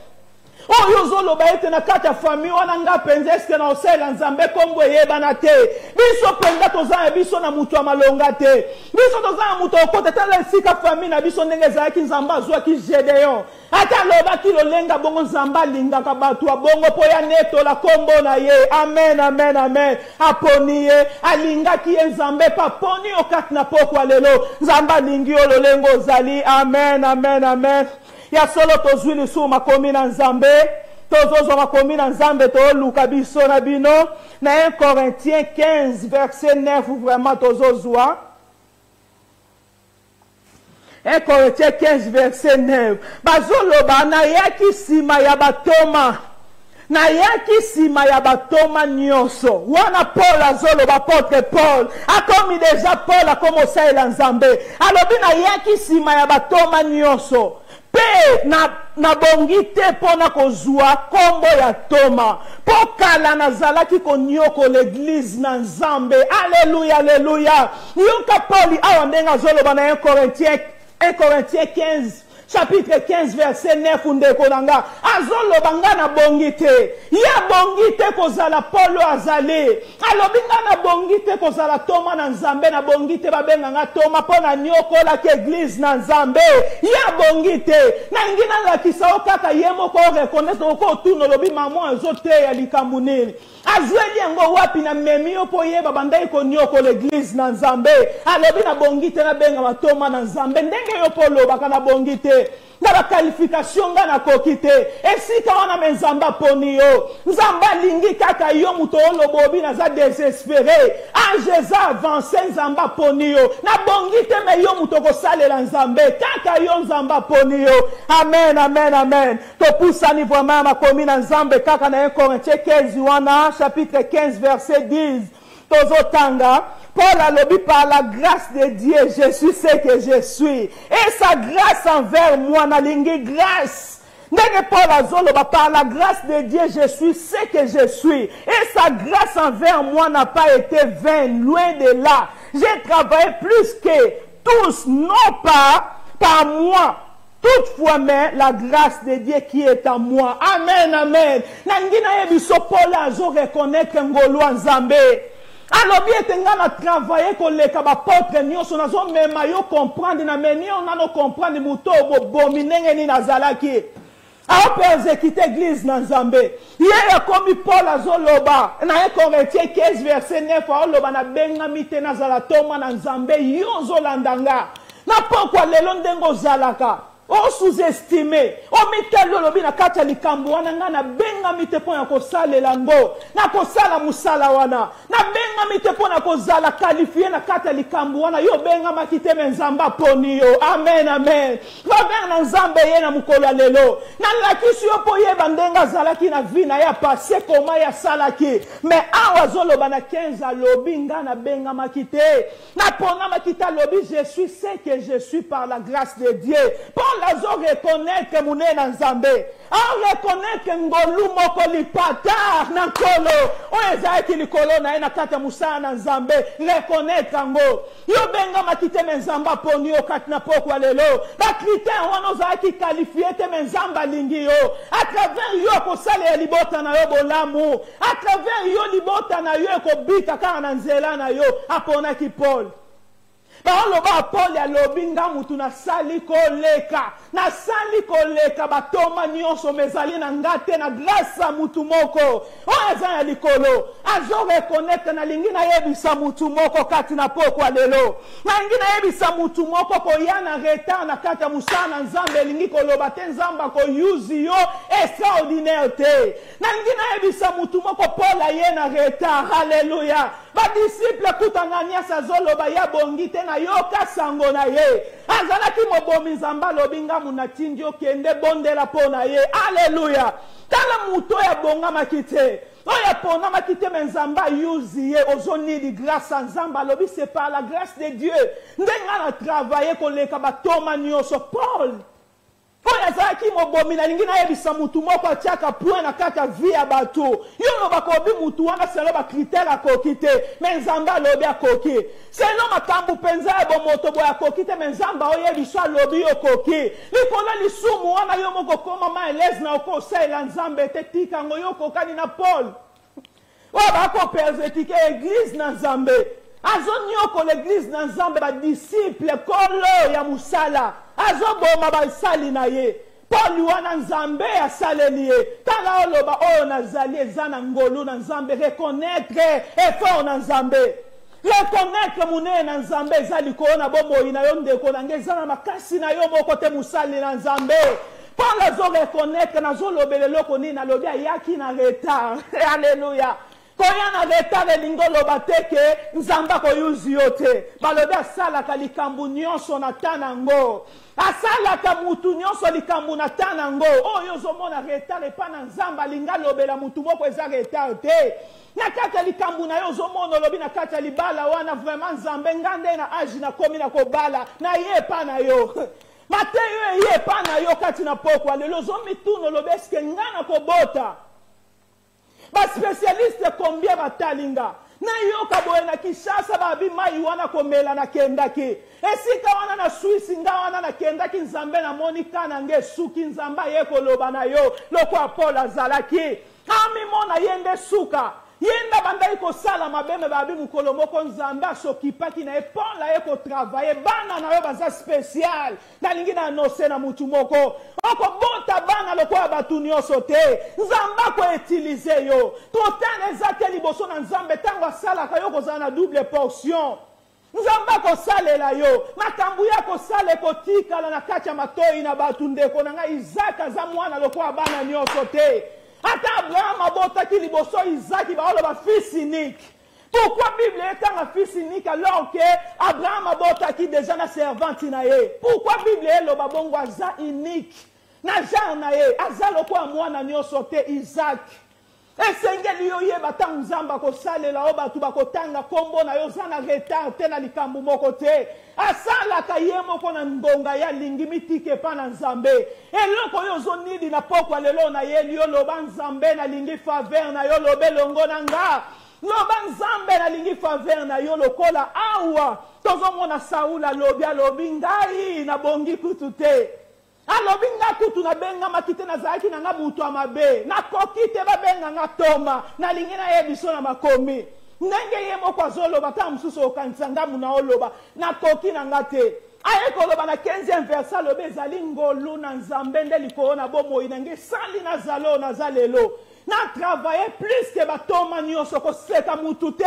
Oyo zoloba ete na kati ya famille wana nga penza eske na osela nzambe kombo eyebana te. Biso penza tozana biso na mutu ya malonga te. Biso tozana mutu okote tala esika famille na biso ndenge ezalaki nzamba azwaki Gedeon. Ata alobaki lolenga bongo nzamba alingaka bato ya bongo po ya netola kombo na ye. Amen, amen, amen. Aponi ye, alingaki ye nzambe pa poni yo kati na pokwa lelo. Nzamba alingi yo lolengo ozali. Amen, amen, amen. Ya solo tozwi lisu makomi na nzambe. Tozozo makomi na nzambe to luka biso na bino. Na 1 Corinthiens 15 verset 9 vraiment tozozwa. 1 Corinthiens 15 verset 9. Bazoloba na yaki sima ya batoma. Na yaki sima ya batoma nyonso. Wana Paul azoloba apôtre Paul. Akomi déjà Paul akomosa ela nzambe. Alobi na yaki sima ya batoma nyonso. Pe na bongi te pona kozwa kombo ya toma. Pokala nazalaki konyoko l'église na nzambe. Alléluia, alléluia. Yoka Paul awa ndenga zoloba na 1 Corinthiens 15 chapitre 15 verset 9 ndeko nanga. Azoloba nga na bongi te. Ya bongi te kozala Paulo azali. Alobi nga na bongi te kozala toma na nzambe na bongi te babenga nga toma pona nyokola ke église na nzambe. Ya bongi te. Na ngina la kisao kaka yemo ko reconnaître ko tuno lobi mamo azote ya likambu nini. Azweli yango wapi na memi yo po yeba bandai ko nyoko l'église na nzambe. Alobi na bongi te na benga matoma na nzambe. Ndenge yo polo baka na bongi te. Na ba qualification nga na kokite. Esika wana menzamba poni yo. Nzamba lingi kaka yo muto olobobi na za désespéré. Ange za avancé nzamba poni yo. Na bongi te me yo muto ko salela nzambe. Kaka yo nzamba poni yo. Amen, amen, amen. To pusani vraiment makomi na nzambe kaka na 1 Corinthiens 15 wana chapitre 15 verset 10. Tozotanga. Paul a lobby par la grâce de Dieu, je suis ce que je suis. Et sa grâce envers moi, na lingi grâce. Ndenge Paul a zoloba par la grâce de Dieu, je suis ce que je suis. Et sa grâce envers moi n'a pas été vaine, loin de là. J'ai travaillé plus que tous, non pas par moi. Toutefois, mais la grâce de Dieu qui est en moi. Amen, amen. Nangina yebiso Paul a zo reconnaître ngolo nzambe. Alobi etenga na travailler koleka ba potre nyonso nazo mema yo comprendre na meni on na no comprendre muto bobomi ndenge ni nazalaki. A persécuter église na nzambe. Hier komi Paul azoloba na 1 Corinthiens 15 verset 9 aloba na benga mite nazala toma na nzambe yo zolandanga. Na pokwa lelo ndengo zalaka. o sous-estimé o mitelo lobi na kati ya likambo wana nga na benga mite mpo na kosalela ngo na kosala musala wana na benga mite mpo na kozala qualifié na kati ya likambo wana yo benga makite me nzambe aponi yo amen amen babenga na nzambe ye na mokolo ya lelo na lakisi yo mpo yeba ndenge azalaki na vi na ye apase koma ye asalaki me awa azoloba na 15 alobi nga na benga makite na pona makite alobi je suis ce que je suis par la grâce de Dieu Paul azo reconnaître mune na nzambe a reconnaître ngolu moko lipata na nkolo oyo ezalaki likolo na ye na kati ya musala na nzambe reconnaître yango yo benga makite me nzambe aponi yo kati na pokwa lelo bakritere wana ozalaki qualifié te me nzambe alingi yo à travers yo kosalela libota na yo bolamu à travers yo libota na yo ekobika kaka na nzela na yo aponaki Paul Baoloba Paul ya lobi nga mutu na sali koleka batoma nyonso mezali na ngate na grâce mutu moko o eza ya likolo azo reconnaître na lingi na yebisa mutu moko kati na pokwa lelo na lingi na yebisa mutu moko ko yana retard na kati ya musana nzambe lingi koloba te nzamba ko use yo extraordinaire te na lingi na yebisa mutu moko Paul aye na retard haleluya ba disciple kutanga nyasa zoloba ya bongite na yoka sango na ye azalaki mobomi nzamba lobinga munatindi okende bondela pona ye haleluya tala muto ya bonga makite oya pona makite menzamba yuzi ye ozonidi grâce à nzamba lobi c'est par la grâce de Dieu ndenga na travailler koleka batoma nyoso Paul oya azalaki mobomi na lingi na yebisa mutu moko atiaka point na kati ya vie ya bato yo loba kobi mutu wana selo bakritere akoki te me nzambe alobi akoki selo makambo mpenza ya bomoto boye akoki te me nzambe oyebiso alobi okoki likolo lisumu wana yo moko koma maelese na okosalela nzambe te tika yango yo okokani na Paul oyo bakopersécuter église na nzambe azonyoko l'église na nzambe badisciple kolo ya musala azoboma basali na ye Paul wana nzambe asaleli ye tala oloba oyo nazali eza na ngolu na nzambe reconnaître effort na nzambe reconnaître munene na nzambe eza likolo na bomoi na yo ndeko na nge eza na makasi na yo moko te musali na nzambe Paul azo reconnaître nazolobela eloko nini nalobi ayaki na retard alleluya koya na retard elingo loba te ke nzamba koyuzi yo te balobi asalaka likambo nyonso na ta nango asalaka mutu nyonso likambo na ta nango oyo ozomona retard epa na nzamba alinga lobela mutu moko eza retard te na kati ya likambo na yo ozomona olobi na kati ya libala wana vraiment nzambe ngande na agi nakomi na kobala na ye epa na yo mateyo eye epa na yo kati na pokwa lelo ozomituna olobi eske nga na kobota ba spécialiste combien batalinga na yoka boye na Kinshasa babi mai wana komela na kendaki esika wana na Suisse nga wana na kendaki nzambe na monika na nge suki nzamba ye koloba na yo loko Paul azalaki ami mona yende suka yenda bandai ko sala mabeme babi mukolo moko nzambe asokipaki na Paul aye ko travailler bana na yo baza spécial na lingi na annoncer na mutu moko okobota bana loko abatu nyonso te nzambe ko utiliser yo totane ezate liboso na nzambe tango asalaka yo kozala na double portion nzambe ko salela yo makambu ya ko sale ko tikala na kati ya matoi na batu ndeko na ngai Isaac aza mwana loko abana nyonso te ata Abraham abotaki liboso Isaac baoloba fils unique. Pourquoi Bible est un fils unique alors que Abraham abotaki déjà na servante na ye? Pourquoi Bible est le babongo aza unique? Na genre na ye aza loko mwana nyonso te Isaac. Esengeli yo yeba ta nzamba ko salela o batu bakotanga kombo na yo zana retard te na likambo moko te asala ka ye moko na ngonga ya lingi mitike pa na nzambe eloko yo zonidi na pokwa lelo na ye liyo loba nzambe na lingi faveur na yo lobe longo na nga loba nzambe na lingi faveur na yo lokola awa tozomona Saula lobi ngai na bongi kutu te alobi nga kutu na benga makite na zaaki na nga mutu amabe na kokite ba benga nga toma na lingi na ye biso na makomi ndenge ye moko azoloba ta mususu okanisa nga muna oloba na koki na nga te aye koloba na 15e verset alobi ezali ngolu na nzambe nde likolo na bomoi na nge sali na zalo na zalelo na travailler plus que batoma nyonso koseka mutu te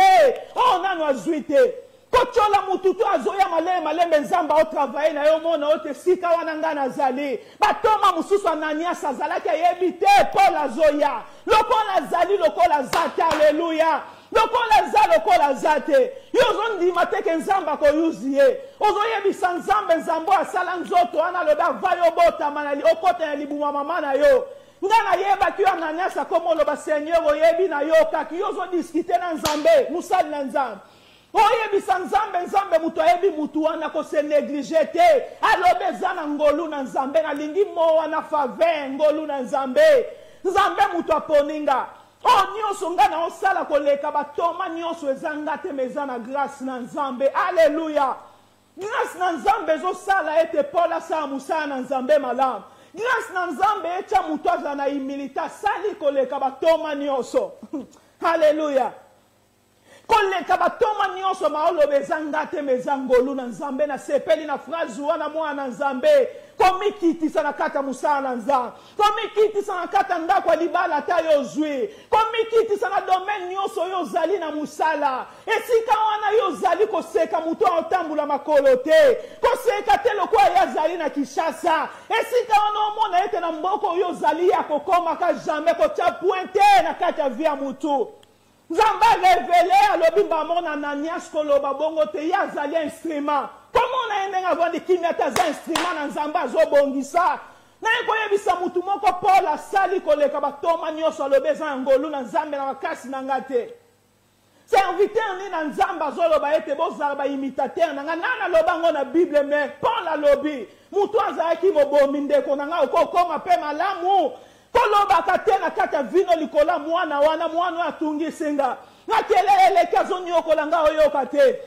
o nano azwi te kochola mututu azoya malembe nzamba o travailler na yo mona o te sika wana nga nazali batoma mususu Ananias azalaki ayebi te Paul azoya lokola azali lokola zate haleluya lokola za lokola zate yozo ndima teke nzamba ko yuzie ozoyebisa nzambe nzambo asala nzoto wana loba vayo bota manali okota ya libuma mama na yo ngana yeba ki Ananias akomo ba Seigneur oyebi na yo kaki yozo discuter na nzambe musali na nzambe oyebisa nzambe mutu ayebi mutu wana ko se négliger te alobe zana ngolu na nzambe na lingi mo wana faveur ngolu na nzambe mutu aponinga nyonso nga na osala koleka batoma nyonso ezanga te meza na grâce na nzambe alleluya grâce na nzambe ezosala ete Paul asala musala na nzambe malamu grâce na nzambe etya mutu aza na humilité asali koleka batoma nyonso alleluya koleka batoma nyonso maoloba ezanga te meza ngolu na nzambe na sepeli na phrase wana mwana nzambe komikitisa na kata musala na nzambe komikitisa na kata ndako ya libala ata yo zwi komikitisa na domaine nyonso yo ozali na musala esika wana yo ozali koseka mutu aotambula makolo te koseka te lokola ye azali na Kinshasa esika wana omona ete na mboko yo ozali ya kokomaka jamais kotya point te na kati ya vie ya mutu nzambe révélé alobi mbamona Ananias koloba bongo te ye azali instrument comment na endenge avandi kimia te aza instrument na nzambe azobongisa naye koyebisa mutu moko Paul asali koleka batoma nyonso alobi eza ya ngolu na nzambe na makasi na nga te serviteur ni na nzambe azoloba ete bozala baimitateur na nga nana aloba ngo na Bible me Paul alobi mutu azalaki mobomi ndeko na nga okokoma mpe malamu kolobaka te na kati ya vino likola mwana wana mwana atungisi nga nakeleleleki azoniokola nga oyoka te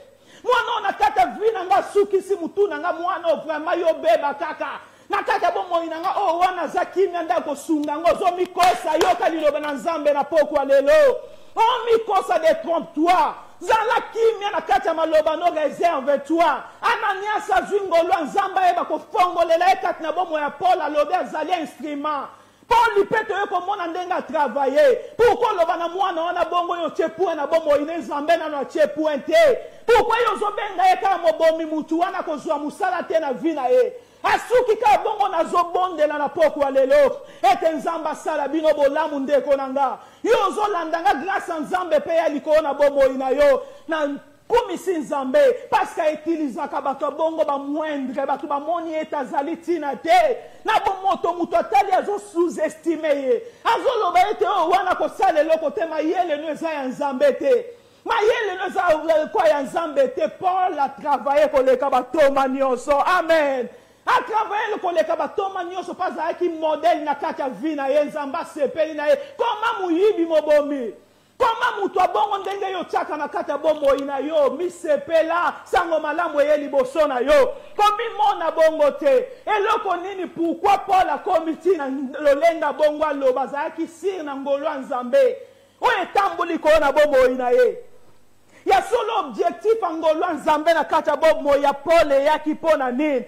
mwana na kati ya vino nga sukisi mutu na nga mwana vraiment yobeba kaka na kati ya bomoi na nga wana aza kimia nda kosunga ngo ozomikosa yoka liloba na nzambe na pokwa lelo omikosa de trompe-toi zala kimia na kati ya maloba no réserve toi Ananias azwi ngolu nzambe ayeba kofongolela ye kati na bomoi ya Paul alobi azali instrument Paul lipete yo komona ndenga travailler pourquoi loba na mwana wana bongo yo tiepu na bomoi ne nzambe na no tiepu te pourquoi yo zobenga ye ka mobomi mutu wana kozwa musala te na vie na ye asuki ka bongo na zobondela na pokwa lelo ete nzamba sala bino bolamu ndeko nanga yo zolanda nga grâce à nzambe pe ya likolo na bomoi na yo na kumisi nzambe parce que utilisaka bato bongo ba moindre bato ba moni etazali tina te na bomoto muto atali azo sous-estimer ye azoloba ete wana kosala eloko te mayele no eza ya nzambe te mayele no eza kwa ya nzambe te Paul a travaillé koleka batoma nyonso amen a travaillé koleka batoma nyonso pas azalaki modèle na kati ya vie na ye nzamba sepeli na ye koma muyibi mobomi koma mutu abongo ndenge yo tiaka na kati ya bomoi na yo misepela sango malamu eye liboso na yo komimona bongo te eloko nini pourquoi Paul akomi ti na lolenga bongo aloba azalaki sire na ngolu ya nzambe oyo etamboli koyo na bomoi na ye ya solo objectif ya ngolu ya nzambe na kati ya bomoi ya Paul eyaki mpo na nini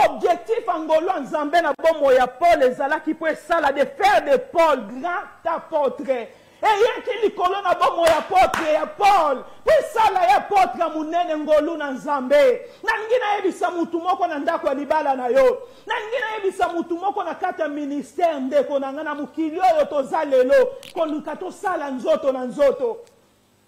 objectif ya ngolu ya nzambe na bomoi ya Paul ezalaki mpo esala de faire de Paul grand apôtre eyaki likolo na bomo ya apôtre ya Paul pesala ya apôtre ya munene ngolu na nzambe nalingi nayebisa mutu moko na ndako ya libala na yo nalingi nayebisa mutu moko na kati ya ministère ndeko na nga na mokili oyo toza lelo koluka tosala nzoto na nzoto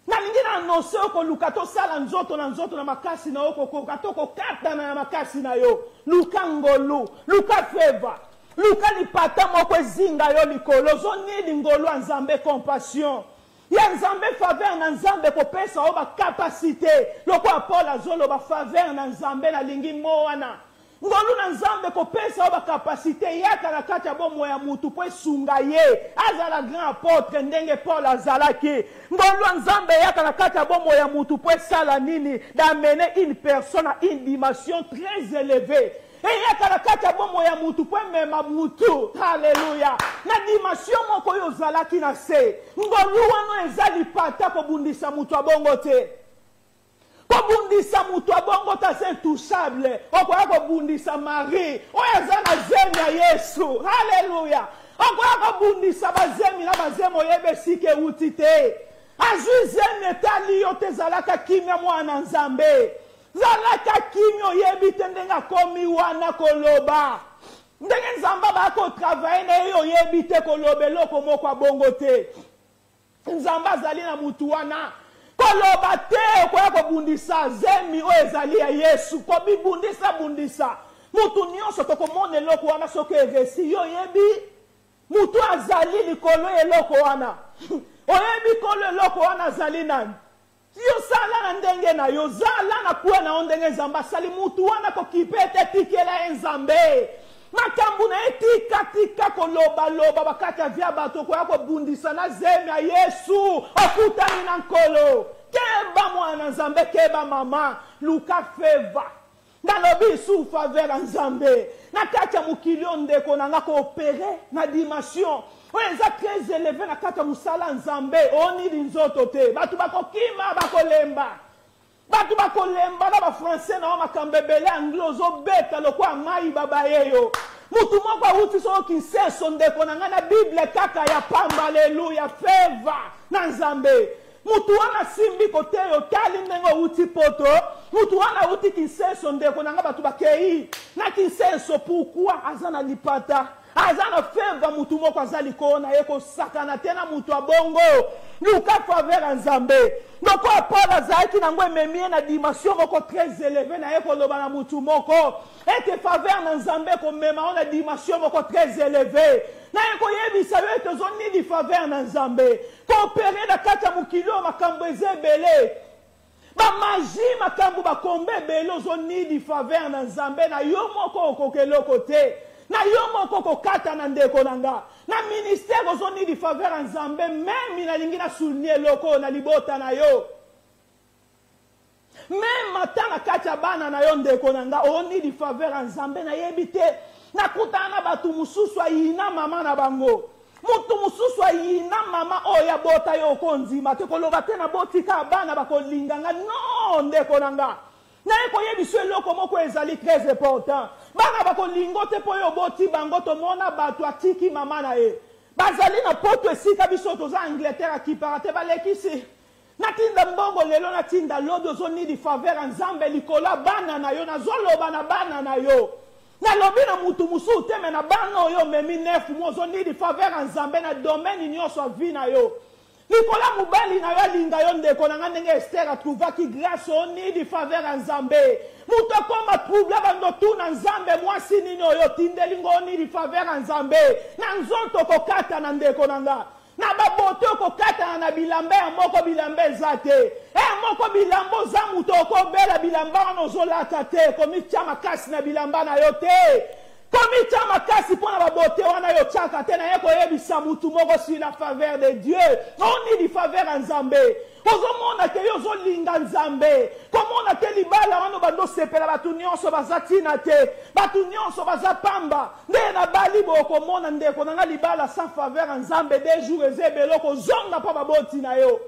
nalingi na annonce koluka tosala nzoto na nzoto na makasi na yo kokoka tokokatana na makasi na yo luka ngolu luka feva luka lipata moko ezinga yo likolo zonini ngolu ya nzambe compassion ya nzambe faveur na nzambe kopesa o bakapasité lokola Paul azoloba faveur na nzambe na lingi mo wana ngolu na nzambe kopesa o bakapasité yaka na kati ya bomoi ya mutu po esunga ye azala grand apôtre ndenge Paul azalaki ngolu ya nzambe yaka na kati ya bomoi ya mutu po esala nini d'amener une personne à une dimension très élevée eyaka na kati ya bomoi ya mutu po emema mutu haleluya na dimension moko oyo ozalaki na se ngolu wana eza lipata kobundisa mutu abongo te kobundisa mutu abongo ta se intouchable okoya kobundisa Marie oyo aza na zemi ya Yesu haleluya okoya kobundisa bazemi na bazemi oyebe sike euti te Azuizemi etali yo te zalaka kimia mwana nzambe. Zalaka kimio yebite ndenga komi wana koloba. Ndenge nzamba bako travaye na yo yebite kolobe loko moko bongo te. Nzamba zali na mutu wana. Koloba te kwa kobundisa zemi o ezali ya Yesu. Kobi bundisa. Mutu nyonso tokomone loko wana soke resi yo yebi. Mutu azali likolo eloko wana. Oyebi kolo eloko wana azali nani. Yo sala na ndenge na yo zala na kuwa na ondenge nzamba sali mutu wana ko kipete tikela enzambe. Makambu na tika koloba bakata vya bato kwa bundisa na zemi ya Yesu okutani na nkolo. Keba mwana nzambe keba mama Luka feva. Nalobi sous faveur nzambe. Na kacha mukilio ndeko na nga ko opere na dimension. Oyenza très élevé na kata musala nzambe oni linzoto te. Batu bakokima bakolemba. Batu bakolemba na ba français na makambebele anglozo beta lokwa mai baba yeyo. Mutu moko uti so kinseso ndeko na nga na Bible kaka ya pamba haleluya feva na nzambe. Mutu wana simbi kote yo tali nengo uti poto. Mutu wana uti kinseso ndeko na nga batu bakei. Na kinseso pourquoi azana lipata. Azana feva mutu moko azali kona yeko sakana tena mutu abongo. Luka faveur nzambe. Ndoko Paul azaki na ngwe memie na dimension moko très élevée na yeko loba na mutu moko. Ete faveur na nzambe ko mema na dimension moko très élevée. Na yeko yebisa yo ete zoni di faveur na nzambe. Coopérer na kata mukilo makambo ezebele. Ba magie makambo ba kombe belo zoni di faveur na nzambe na yo moko okokeloko te. Na yo moko kokata na ndeko nanga. Na ministère ozoni di faveur nzambe même na lingi na souligner loko na libota na yo. Même matana kacha bana na yo ndeko nanga oni di faveur nzambe na yebite. Na kutana batu mususu ayina mama na bango. Mutu mususu ayina mama oya bota yo konzima te koloba te na botika bana bakolinganga no ndeko nanga. Na eko yebiso eloko moko ezali très important. Bana bako lingote po yo boti bango to mona batu atiki mama na e. Bazali na poto esika biso toza Angleterre ki parate balekisi. Natinda mbongo lelo natinda lodo zoni di faveur nzambe likola bana na yo na zoloba na bana na yo. Na lobi na mutu musu teme na bana yo memi nefu mo zoni di faveur nzambe na domaine nyonso vi na yo. Nikola mubali na yo linga yo ndeko na ngandenge Esther atrouvaki grâce oni di faveur nzambe. Muto koma trouble bando tu na nzambe mwasi nini oyo tindeli ngoni di faveur nzambe. Na nzoto kokata na ndeko nanga. Na babote kokata na bilambe moko bilambe zate. Moko bilambo za muto okobela bilamba no zolata te komi chama kasi na bilamba na yo te. Komi chama kasi pona babote wana yo chaka te na yeko yebisa mutu moko si la faveur de Dieu. Oni di faveur nzambe. Ozomona ke yo zolinga nzambe. Komona ke libala wana bando sepela batu nyonso bazatina te. Batu nyonso bazapamba. Nde na bali boko mona ndeko na libala sans faveur nzambe 2 jours ezebelo ko zonga pa baboti na yo.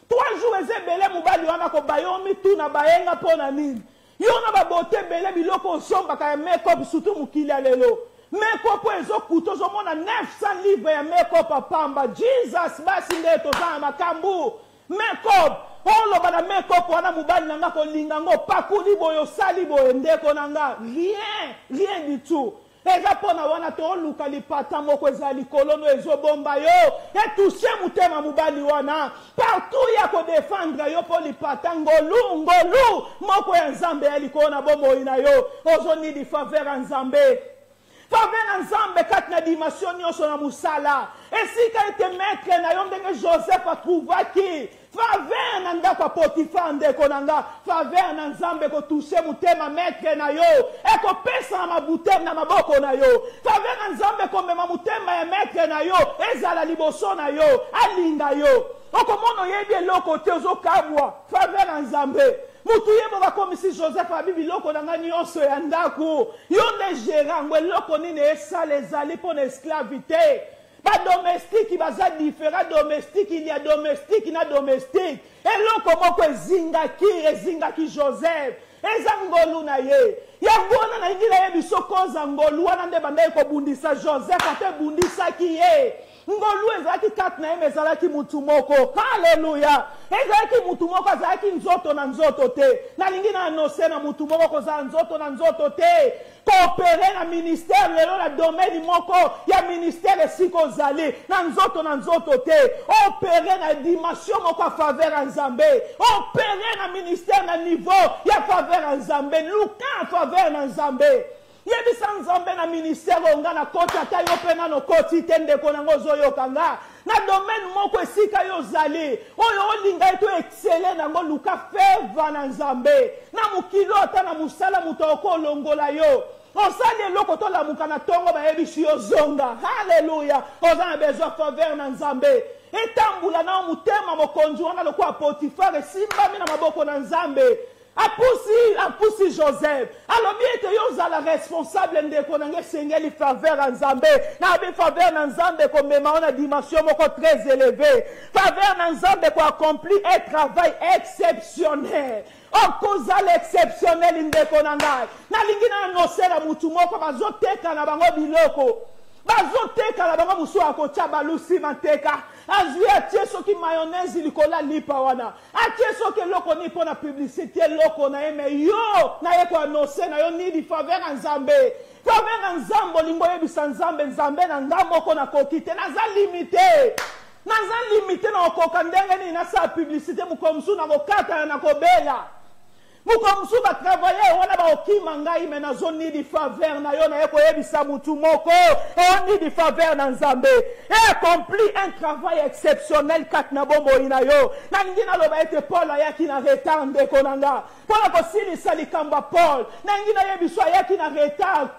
3 jours ezebele mubali wana ko bayomi tu na bayenga pona nini. Yo na babote bele biloko somba ka make-up surtout mukili lelo. Make-up ezo kuto zo mona 900 livres ya make-up pamba. Jesus basi ndeto za makambu. Make-up olo bana make-up wana mubali nanga ko linga ngo pakuli boyo sali boyo ndeko nanga rien du tout. Eza pona wana to luka lipata moko ezali kolono ezobomba yo e touche mutema mubali wana partout ya ko défendre yo po lipata ngolu moko ya nzambe alikona bombo ina yo ozoni di faveur nzambe. Faveur nzambe kat na dimension nyonso na musala. Esika ete maître na yo ndenge Joseph atrouvaki. Faveur na ndako Potifar ndeko nanga. Faveur na nzambe ko touche mutema maître na yo. Eko pesa na mabute na maboko na yo. Faveur na nzambe ko mema mutema ya maître na yo. Ezala liboso na yo. Alinga yo. Okomono yebi eloko te ozokabwa. Faveur na nzambe. Mutu yebo bakomisi Joseph abibi loko nanga nyonso ya ndako. Yo nde gérant ngwe loko nini esala ezali pona esclavité. Ba domestique baza différent domestique il y a domestique na domestique. Eloko moko ezingaki Joseph. Eza ngolu na ye. Ya ngona na ngila ye biso koza ngolu wana nde banda ko bundisa Joseph ate bundisa ki ye. ngolu ezalaki kati na ye me ezalaki mutu moko. Haleluya. Ezalaki mutu moko azalaki nzoto na nzoto te. Nalingi na annoncer na mutu moko kozala nzoto na nzoto te. Coopérer na ministère lelo na domaine moko ya ministère esiko zali na nzoto te. Opérer na dimension moko a faveur en Nzambe. Opérer na ministère na niveau ya faveur en Nzambe. Luka a faveur na Nzambe. Yebisa Nzambe na ministère onga na koti ata yo pe na no koti tende ko nango zoyoka nga. Na domaine moko esika yo zali. Oyo olinga eto excellent nango luka faveur na Nzambe. Na mukilo ata na musala mutoko longola yo. Osali loko to la mukana tongo ba yebishi yo zonga. Hallelujah. Ozana besoin faveur na Nzambe. Etambula na mutema mokonzi wana lokwa Potifar simba mina maboko na Nzambe. Apusi Joseph. Alors bien que yo za la responsable ndeko nange sengeli faveur en Nzambe. Na be faveur na Nzambe ko mema na dimension moko très élevée. Faveur na Nzambe ko accomplir un travail exceptionnel. Okoza l'exceptionnel ndeko nangai. Na lingi na annoncer la mutu moko bazoteka na bango biloko. Bazoteka na bango musu akocha balusi manteka. Azui atie soki mayonnaise likola lipa wana. Atie soki loko ni pona publicité loko na eme yo na ye ko annoncer na yo ni di faveur en Nzambe. Faveur en Nzambe lingo yebisa Nzambe Nzambe na ngambo ko na kokite na za limité. Na za limité na okoka ndenge ni na sa publicité mukomsu na kokata na kobela. Mukomsu ba travailler wana ba okima ngai me na zone di faveur na yo na yeko yebisa mutu moko on ni di faveur na Nzambe et accompli un travail exceptionnel kat na bombo ina yo na ngina loba ete Paul ayaki na retard ndeko nanga Paul ko silisa likamba Paul na ngina yebiswa ayaki na retard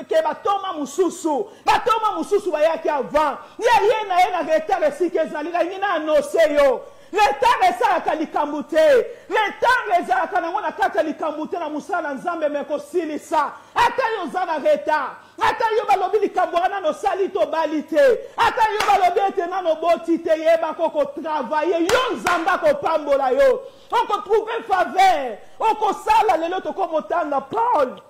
ke batoma mususu bayaki avant ye na retard esike ezali ngina annoncer yo retard ezalaka likambo te retard ezalaka nango na kati ya likambo te na mosala Nzambe meko silisa ata yo oza na retard ata yo balobi likambo wana nosali tobali te ata yo balobi ete nano boti te yeba koko travailler yo Nzambe akopambola yo okotrouve faveur okosala lelo tokomotanga Paul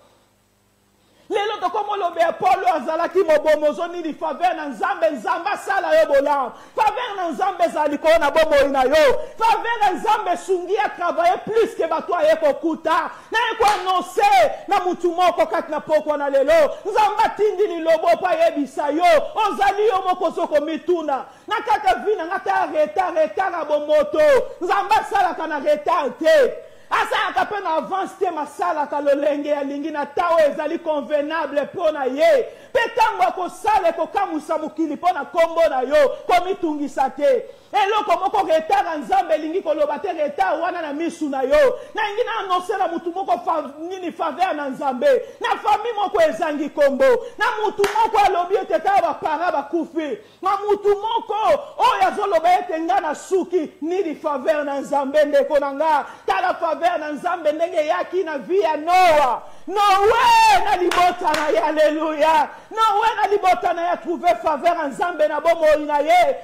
lelo tokomo lobe Paul azalaki mobomozo ni di faveur na Nzambe sala yo bolam faveur na Nzambe zali ko na bomo ina yo faveur na Nzambe sungi a travailler plus que bato aye kokuta na ko annoncer na mutu moko kati na poko na lelo Nzambe tindi li lobo pa yebisa yo ozali yo moko soko mituna na kata vina ngata retard na bomoto Nzambe sala kana retard te asa akapena avance te masala ka lolenge ya lingi na tawo ezali convenable pona ye petango ko sale ko kamusa mukili pona kombo na yo komitungisa te eloko moko retard Nzambe lingi ko loba te retard wana na misu na yo na ngina annoncer na mutu moko nini faveur na Nzambe na famille moko ezangi kombo na mutu moko alobi ete ta ba para ba kufi na mutu moko oyo azoloba ete ngana suki nini faveur na Nzambe ndeko nanga tala faveur na Nzambe ndenge yaki na vie ya Noa na libota na ye haleluya na libota na ye trouver faveur en Nzambe na bomo ina ye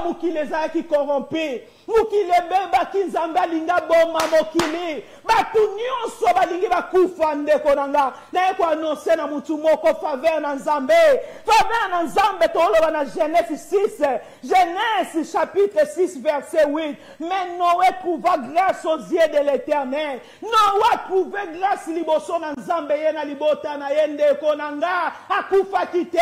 mukile ezalaki corrompi mukile bebaki Nzambe alinga boma mokili batu nyonso balingi bakufa ndeko nanga na ye ko annoncer na mutu moko faveur na Nzambe toloba na Genèse chapitre 6 verset 8 mais Noé trouva grâce aux yeux de l'Éternel Noé trouva grâce liboso na Nzambe ye na libota na ye ndeko nanga akufa kite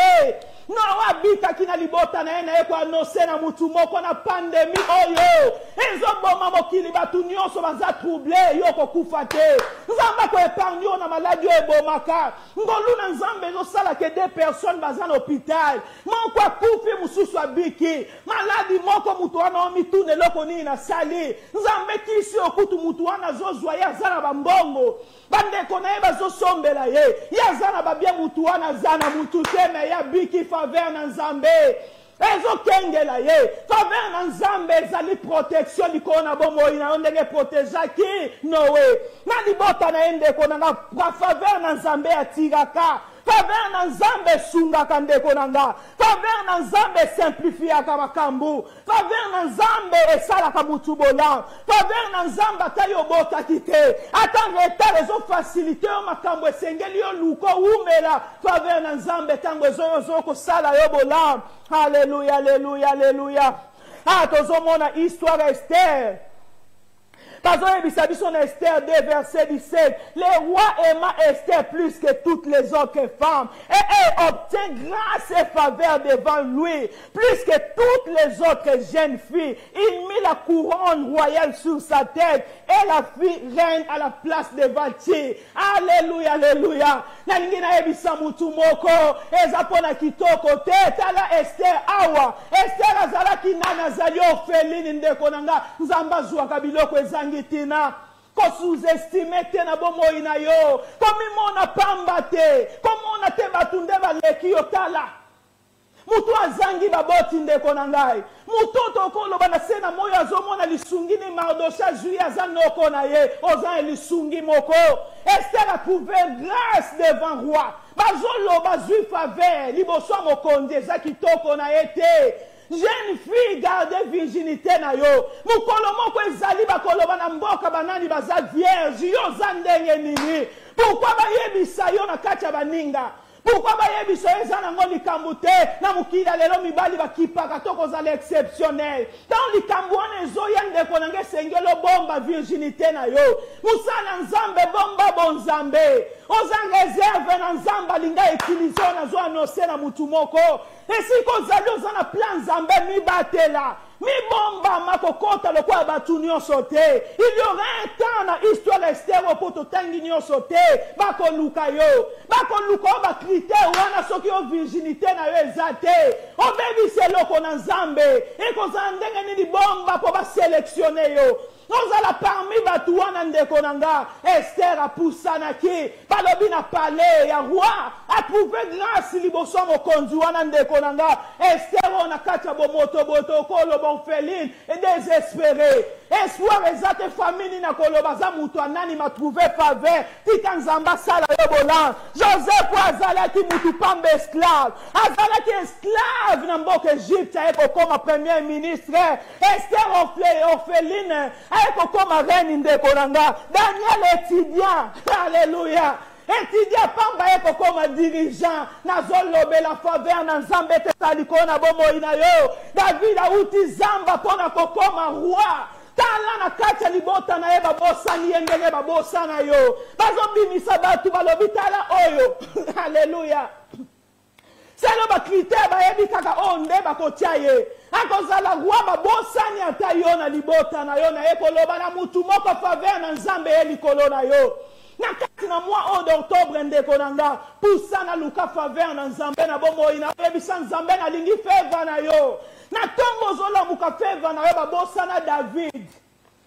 Noé abitaki na libota na ye na ye ko annoncer na mutu moko na pandémie oyo ezoboma mokili batu nyonso baza troublé yo kokufa te Nzambe ko épargne yo na maladie ebomaka ngolu na Nzambe ezosala ke deux personnes baza na hôpital moko akufi mususu abiki maladi moko mutu wana omitune loko nini na sali Nzambe kisi okutu mutu wana zozwa ye aza na bambongo bandeko na ye bazosombela ye aza na babia mutu wana aza na mutu te me ya biki faveur na Nzambe ezokengela ye faveur na Nzambe ezali protection likolo na bomo ina ndenge protégeaki Noé na libota na ye ndeko nanga faveur na Nzambe atiraka faveur na nzambe sunga kandeko nanga, faveur na nzambe simplifia kamakambu, faveur na nzambe esala kamutu bola, faveur na nzambe atayo bota kite, atan retard ezo facilité o makambo esengeli yo luko umela, faveur na nzambe tango ezo ko sala yo bola. Alléluia, alléluia, alléluia. Ah, tozomona histoire Esther. Parce que son Esther 2, verset 17. Le roi aima Esther plus que toutes les autres femmes. Et elle obtient grâce et faveur devant lui. Plus que toutes les autres jeunes filles. Il mit la couronne royale sur sa tête. Et la fit reine à la place de Vati. Alléluia, alléluia. Nalingina ebisa mutu moko. Ezapona kitoko te. Tala Esther awa. Esther azala kinana zali orpheline ndekonanga. Nzamba zwa kabiloko ezangi. Ko sous-estimé te na bomo ina yo, komi mona pamba te, komona te batunde baleki yo tala. Mutu azangi baboti ndeko na ngai. Mutu tokolo bana sena moyo azomona lisungini Mardosha juya zanoko na ye, ozan lisungi moko. Esther a trouvé grâce devant roi. Bazolo bazui faveur, liboso mokonde zaki toko na ete. Jeune fille garde virginité na yo. Mukolo moko ezali bakoloba na mboka banani baza vierge yo zandenge nini. Pourquoi bayebisa yo na kati ya baninga? Pourquoi bayebisa yo ezana ngo likambo te na mukila lelo mibali bakipaka toko za l'exceptionnel. Tant likambo wana ezo yende konange sengelo bomba virginité na yo. Musana nzambe bomba bonzambe. Ozan réserve na nzamba linga utiliser na zo annoncer na mutu moko. Et si kozali ozana plan nzambe mi batela, mi bomba makokota lokwa batuni osote. Il y aura un temps na histoire Esther poto tangi ni osote, bako luka yo. Bako luka ba critère wana soki o virginité na yo ezate. O bebi seloko na nzambe, e kozana ndenge ni bomba po ba sélectionner yo. Nous allons parmi Batouana Ndekonanga, Esther a poussanaki, Balobi na palais, ya roi, a trouvé grâce libosom au conduana Ndekonanga, Esther on a kacha bomoto boto, kolo bon féline, et désespéré. Espoir ezate famille na kolobaza mutu anani m'a trouvé faveur, tikanzamba sala yobolan, Joseph azalaki mutu pambe esclave, azalaki esclave na mboka Égypte, eko comme premier ministre, Esther orpheline, eko comme reine ndekonanga, Daniel étudiant, alléluia. Étudiant pamba eko comme dirigeant, nazolobe la faveur na nzambe te taliko na bomo ina yo, David a uti zamba pona kokoma roi. Tala na kacha libota na eba bosa ni endele ba bosa na yo. Bazombi misabatu balobi tala oyo. Alléluia. C'est le critère ba yebi kaka onde ba kotiaye. Akozala roi ba bosa ni atayo na libota na yo na ekoloba na mutu moko faveur na nzambe elikolo na yo. Na kati na mois d'octobre ndekonanga poussa na luka faveur na nzambe na bomo ina ebisa nzambe na lingi faveur na yo. Na tongo zola muka faveur na yo ba bosa na David.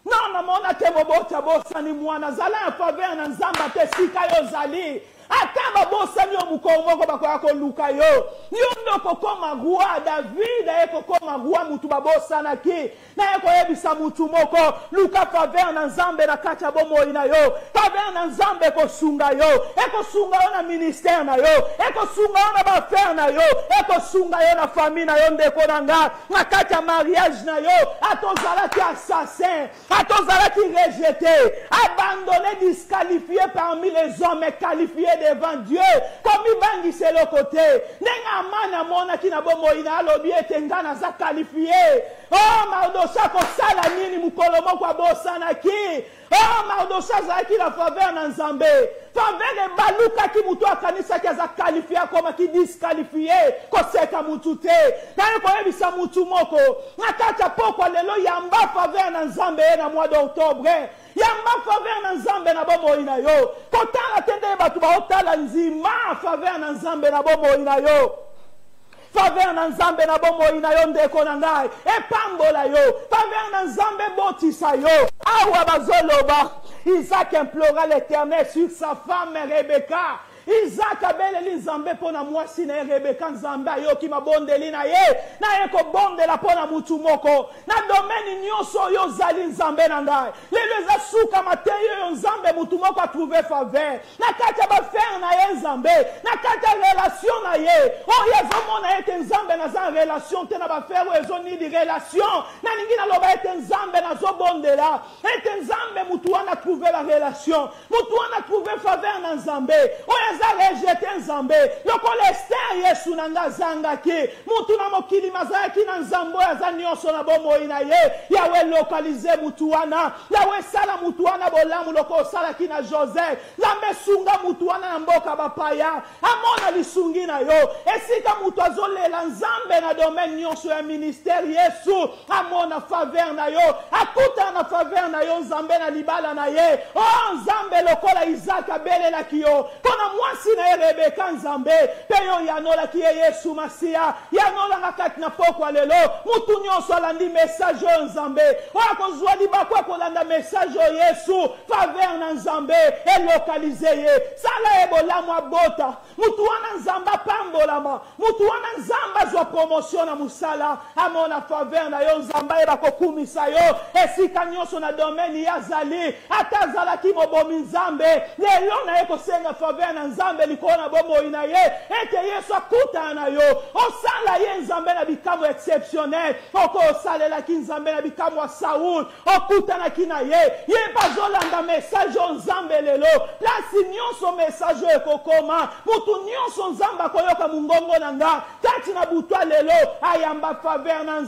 Non na mona te bobota bosa ni mwana zala ya faveur na nzamba te sika yo zali. Ataba bosa ni omukomoko bakoya ko luka yo. Yondo kokoma roi David eko koma roi mutu babosa na ki. Na eko ebisa mutu moko luka faveur na nzambe na kacha bomo ina yo. Faveur na nzambe eko sunga yo. Eko sunga yo na ministère na yo. Eko sunga yo na bafer na yo. Eko sunga yo na famille na yo ndeko nanga. Na kacha mariage na yo. Atozala ki assassin. Atozala ki rejeté. Abandonné, disqualifié parmi les hommes et qualifié devant Dieu, comme il bangi c'est le côté. Nenga mana mona ki na bomo ina alobi etengana za qualifié. Oh Mardosha ko sala nini mukolomo kwa bosa na ki. Oh Mardosha za ki la faveur na nzambe. Faveur de baluka ki mutu akanisa ki za qualifié comme ki disqualifié ko seka mutu te. Na ko ebisa mutu moko. Nakata poko lelo yamba faveur na nzambe na mois d'octobre. Yamba faveur na nzambe na bomo ina yo. Kotala tende batu ba otala nzima faveur na nzambe na bomo ina yo. Faveur na nzambe na bomo ina yo ndeko na ngai. Epambola yo. Faveur na nzambe botisa yo. Awa bazoloba. Isaac implora l'Éternel sur sa femme Rebecca. Isaac abeleli nzambe pona mwasi na Rebeka nzambe ayoki mabondeli na ye na ye kobondela pona mutu moko na domaine nyonso yo zali nzambe na ngai lelo eza suka mateyo yo nzambe mutu moko a trouvé faveur na kati ya bafere na ye nzambe na kati ya relation na ye oyo ezomona ete nzambe naza relation te na bafere oyo ezonidi relation nalingi naloba ete nzambe nazobondela ete nzambe mutu wana trouvé la relation mutu wana trouvé faveur na nzambe oyo eza rejete nzambe lokola Ester yesu na nga azangaki mutu na mokili mazalaki na nzambe oyo aza nyonso na bomoi na ye yawe lokalize mutu wana yawe sala mutu wana bolamu loko osalaki na Joseph nzambe sunga mutu wana na mboka bapaya amona lisungi na yo esika mutu azolela nzambe na domaine nyonso ya ministère yesu amona faveur na yo akuta na faveur na yo nzambe na libala na ye oh nzambe lokola Isaac abelelaki yo pona mwasi na ye Rebeka nzambe pe yo yanolaki ye yesu masiya yanolanga kati na pokwa lelo mutu nyonso alandi message oyo nzambe oyo akozwa libako akolanda message oyo yesu faveur na nzambe elokalize ye sala ye bolamu abota mutu wana nzambe apambolama mutu wana nzambe azwa promotion na musala amona faveur na yo nzambe ayeba kokumisa yo esika nyonso na domaine ya zali ata azalaki mobomi nzambe lelo na ye kosenga faveur na nzambe likolo na bomoi na ye ete yesu akutana na yo osala ye nzambe na bikamwa exceptionnel oko osalelaki nzambe na bikamwa ya Saul okutanaki na ye ye bazolanda message o nzambe lelo plasi nyonso message ekokoma mutu nyonso nzambe akoyoka mungongo na nga kati na butwa lelo ayamba faveur na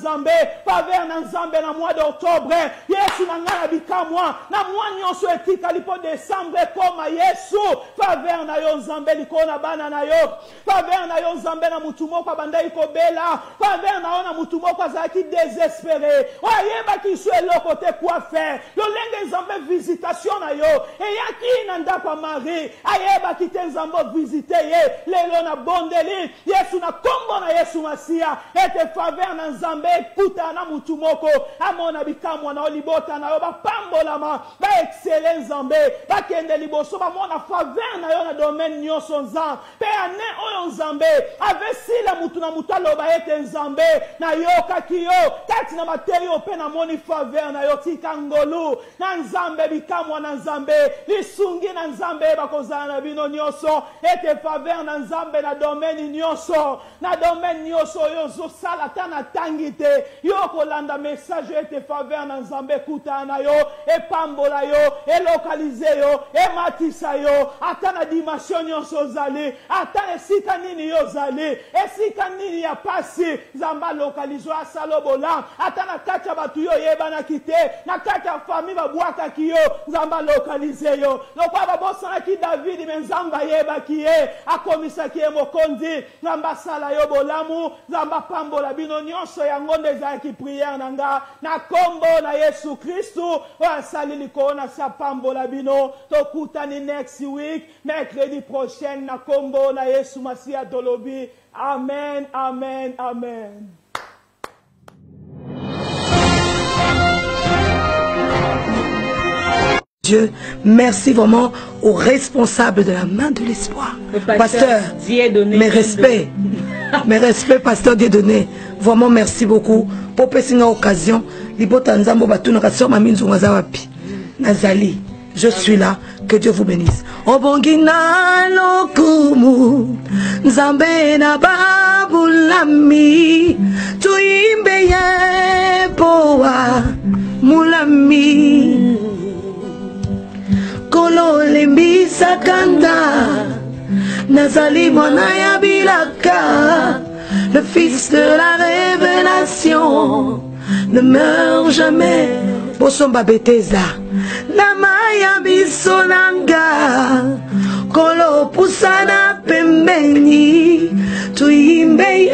nzambe na mois d'octobre yesu na nga na bikamwa na mois nyonso etikali po décembre ekoma yesu faveur na yo nzambe likolo na bana na yo faveur na yo nzambe na mutu moko abandaki kobela faveur na yo na mutu moko azalaki désespéré oyebaki so eloko te quoi faire lolenge nzambe visitation na yo eyaki na ndako ya Marie ayebaki te nzambe visite ye lelo na bondeli yesu na kombo na yesu masiya ete faveur na nzambe ekuta na mutu moko amona bikamwa na yo libota na yo bapambolama baexcele nzambe bakende liboso bamona faveur na yo na domaine nyonso nzambe pe ane oyo nzambe avesila mutu na mutu aloba ete nzambe na yokaki yo kati na mateyo pe na moni faveur na yo tika ngolu na nzambe bikamwa na nzambe lisungi na nzambe bakozala na bino nyonso ete faveur na nzambe na domaine nyonso oyo ozosala ta na tangi te yo kolanda message ete faveur na nzambe kutana na yo epambola yo elokalize yo ematisa yo ata na dimension nyonso ozali ata esika nini yo ozali esika nini ya pasi nzambe alokalize asala bolamu ata na kati ya bato yo oyebanaki te na kati ya famille babwakaki yo nzambe alokalize yo lokola babosanaki David me nzambe ayebaki ye akomisaki ye mokonzi nzambe asala yo bolamu nzambe apambola bino nyonso yango nde ezalaki priere na nga na kombo na Yesu Kristu oyo asali likolo na si apambola bino tokutani next week mercredi prochaine na kombo na Yesu Masiya tolobi amen amen amen. Dieu, merci vraiment aux responsables de la main de l'espoir. Pasteur, mes respects, pasteur Dieudonné, vraiment merci beaucoup pour cette occasion. Nazali, je suis là, que Dieu vous bénisse. Obongina lokumu, Nzambe na babulami, tuimbe ye poa mulami. Kolo lembisa kanda Nazali mwana ya bilaka le fils de la révélation ne meurt jamais Bosomba beteza Namaya bisonanga Kolo pusana pembeni Tuimbe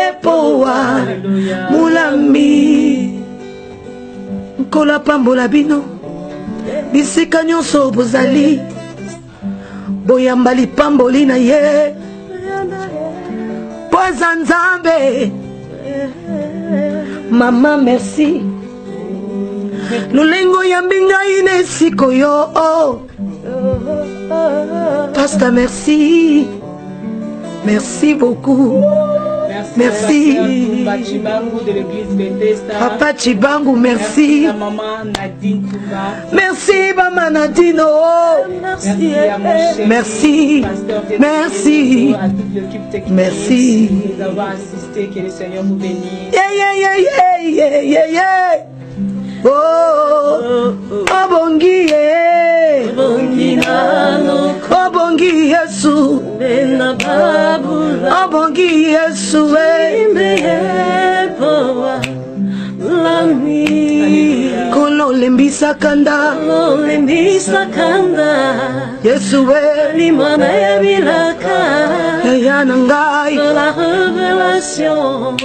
epoa Mulami Kolo pambola bino bisika nyonso bozali boyambali pamboli na ye poza nzambe mama merci lulengo ya mbinga ine siko yo Pasteur, merci. Merci beaucoup. Merci. Papa Chibangu, merci. Merci, Maman Nadine. Merci. Merci. Merci. Oh, Obongi, Obongi Yesu, Obongi Yesu, Kono lembisa kanda, Yesu limana ya bilaka, Yanangai, la révélation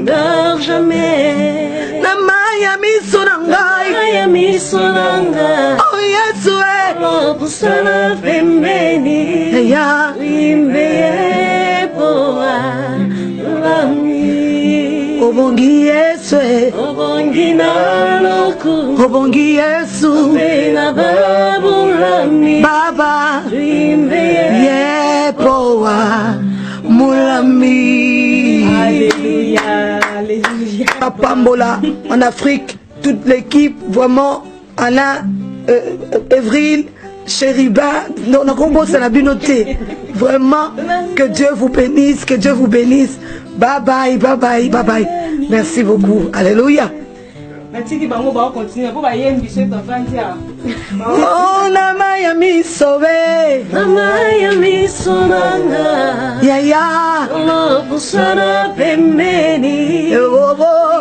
dort jamais. Namaya Maya misonanga, oh Yesu pusana pembeni, imbeye poa lami. Obongi Yesu, Obongi na loku, Obongi Yesu, bena babu lami, Baba, imbeye Yepoa Mulami. Alléluia, alléluia. Papa Mbola en Afrique, toute l'équipe, vraiment, Anna, Evril, Chériba, on a combo, ça n'a bien noté. Vraiment, que Dieu vous bénisse, que Dieu vous bénisse. Bye bye, bye bye, bye bye. Merci beaucoup. Alléluia. Oh, Namaya mi sauvé. Namaya mi sonanga, Yaya. pusana pembeni,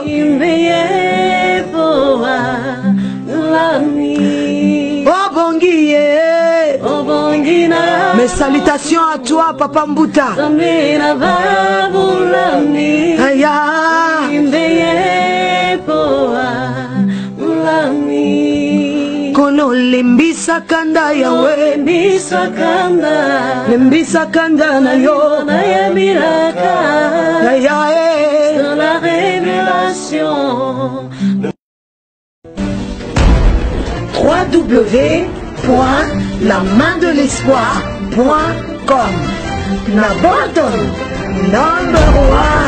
imbeye poa lami. Obongi. Obongi na. Mes salutations à toi, Papa Mbuta. Zamina babu lami, Yaya. imbeye poa lami. Kono lembisa kanda yawe, lembisa kanda, lembisa kanda na yo, na ya milaka, ya de la révélation. www.lamandelespoir.com. Nabandon, number 1.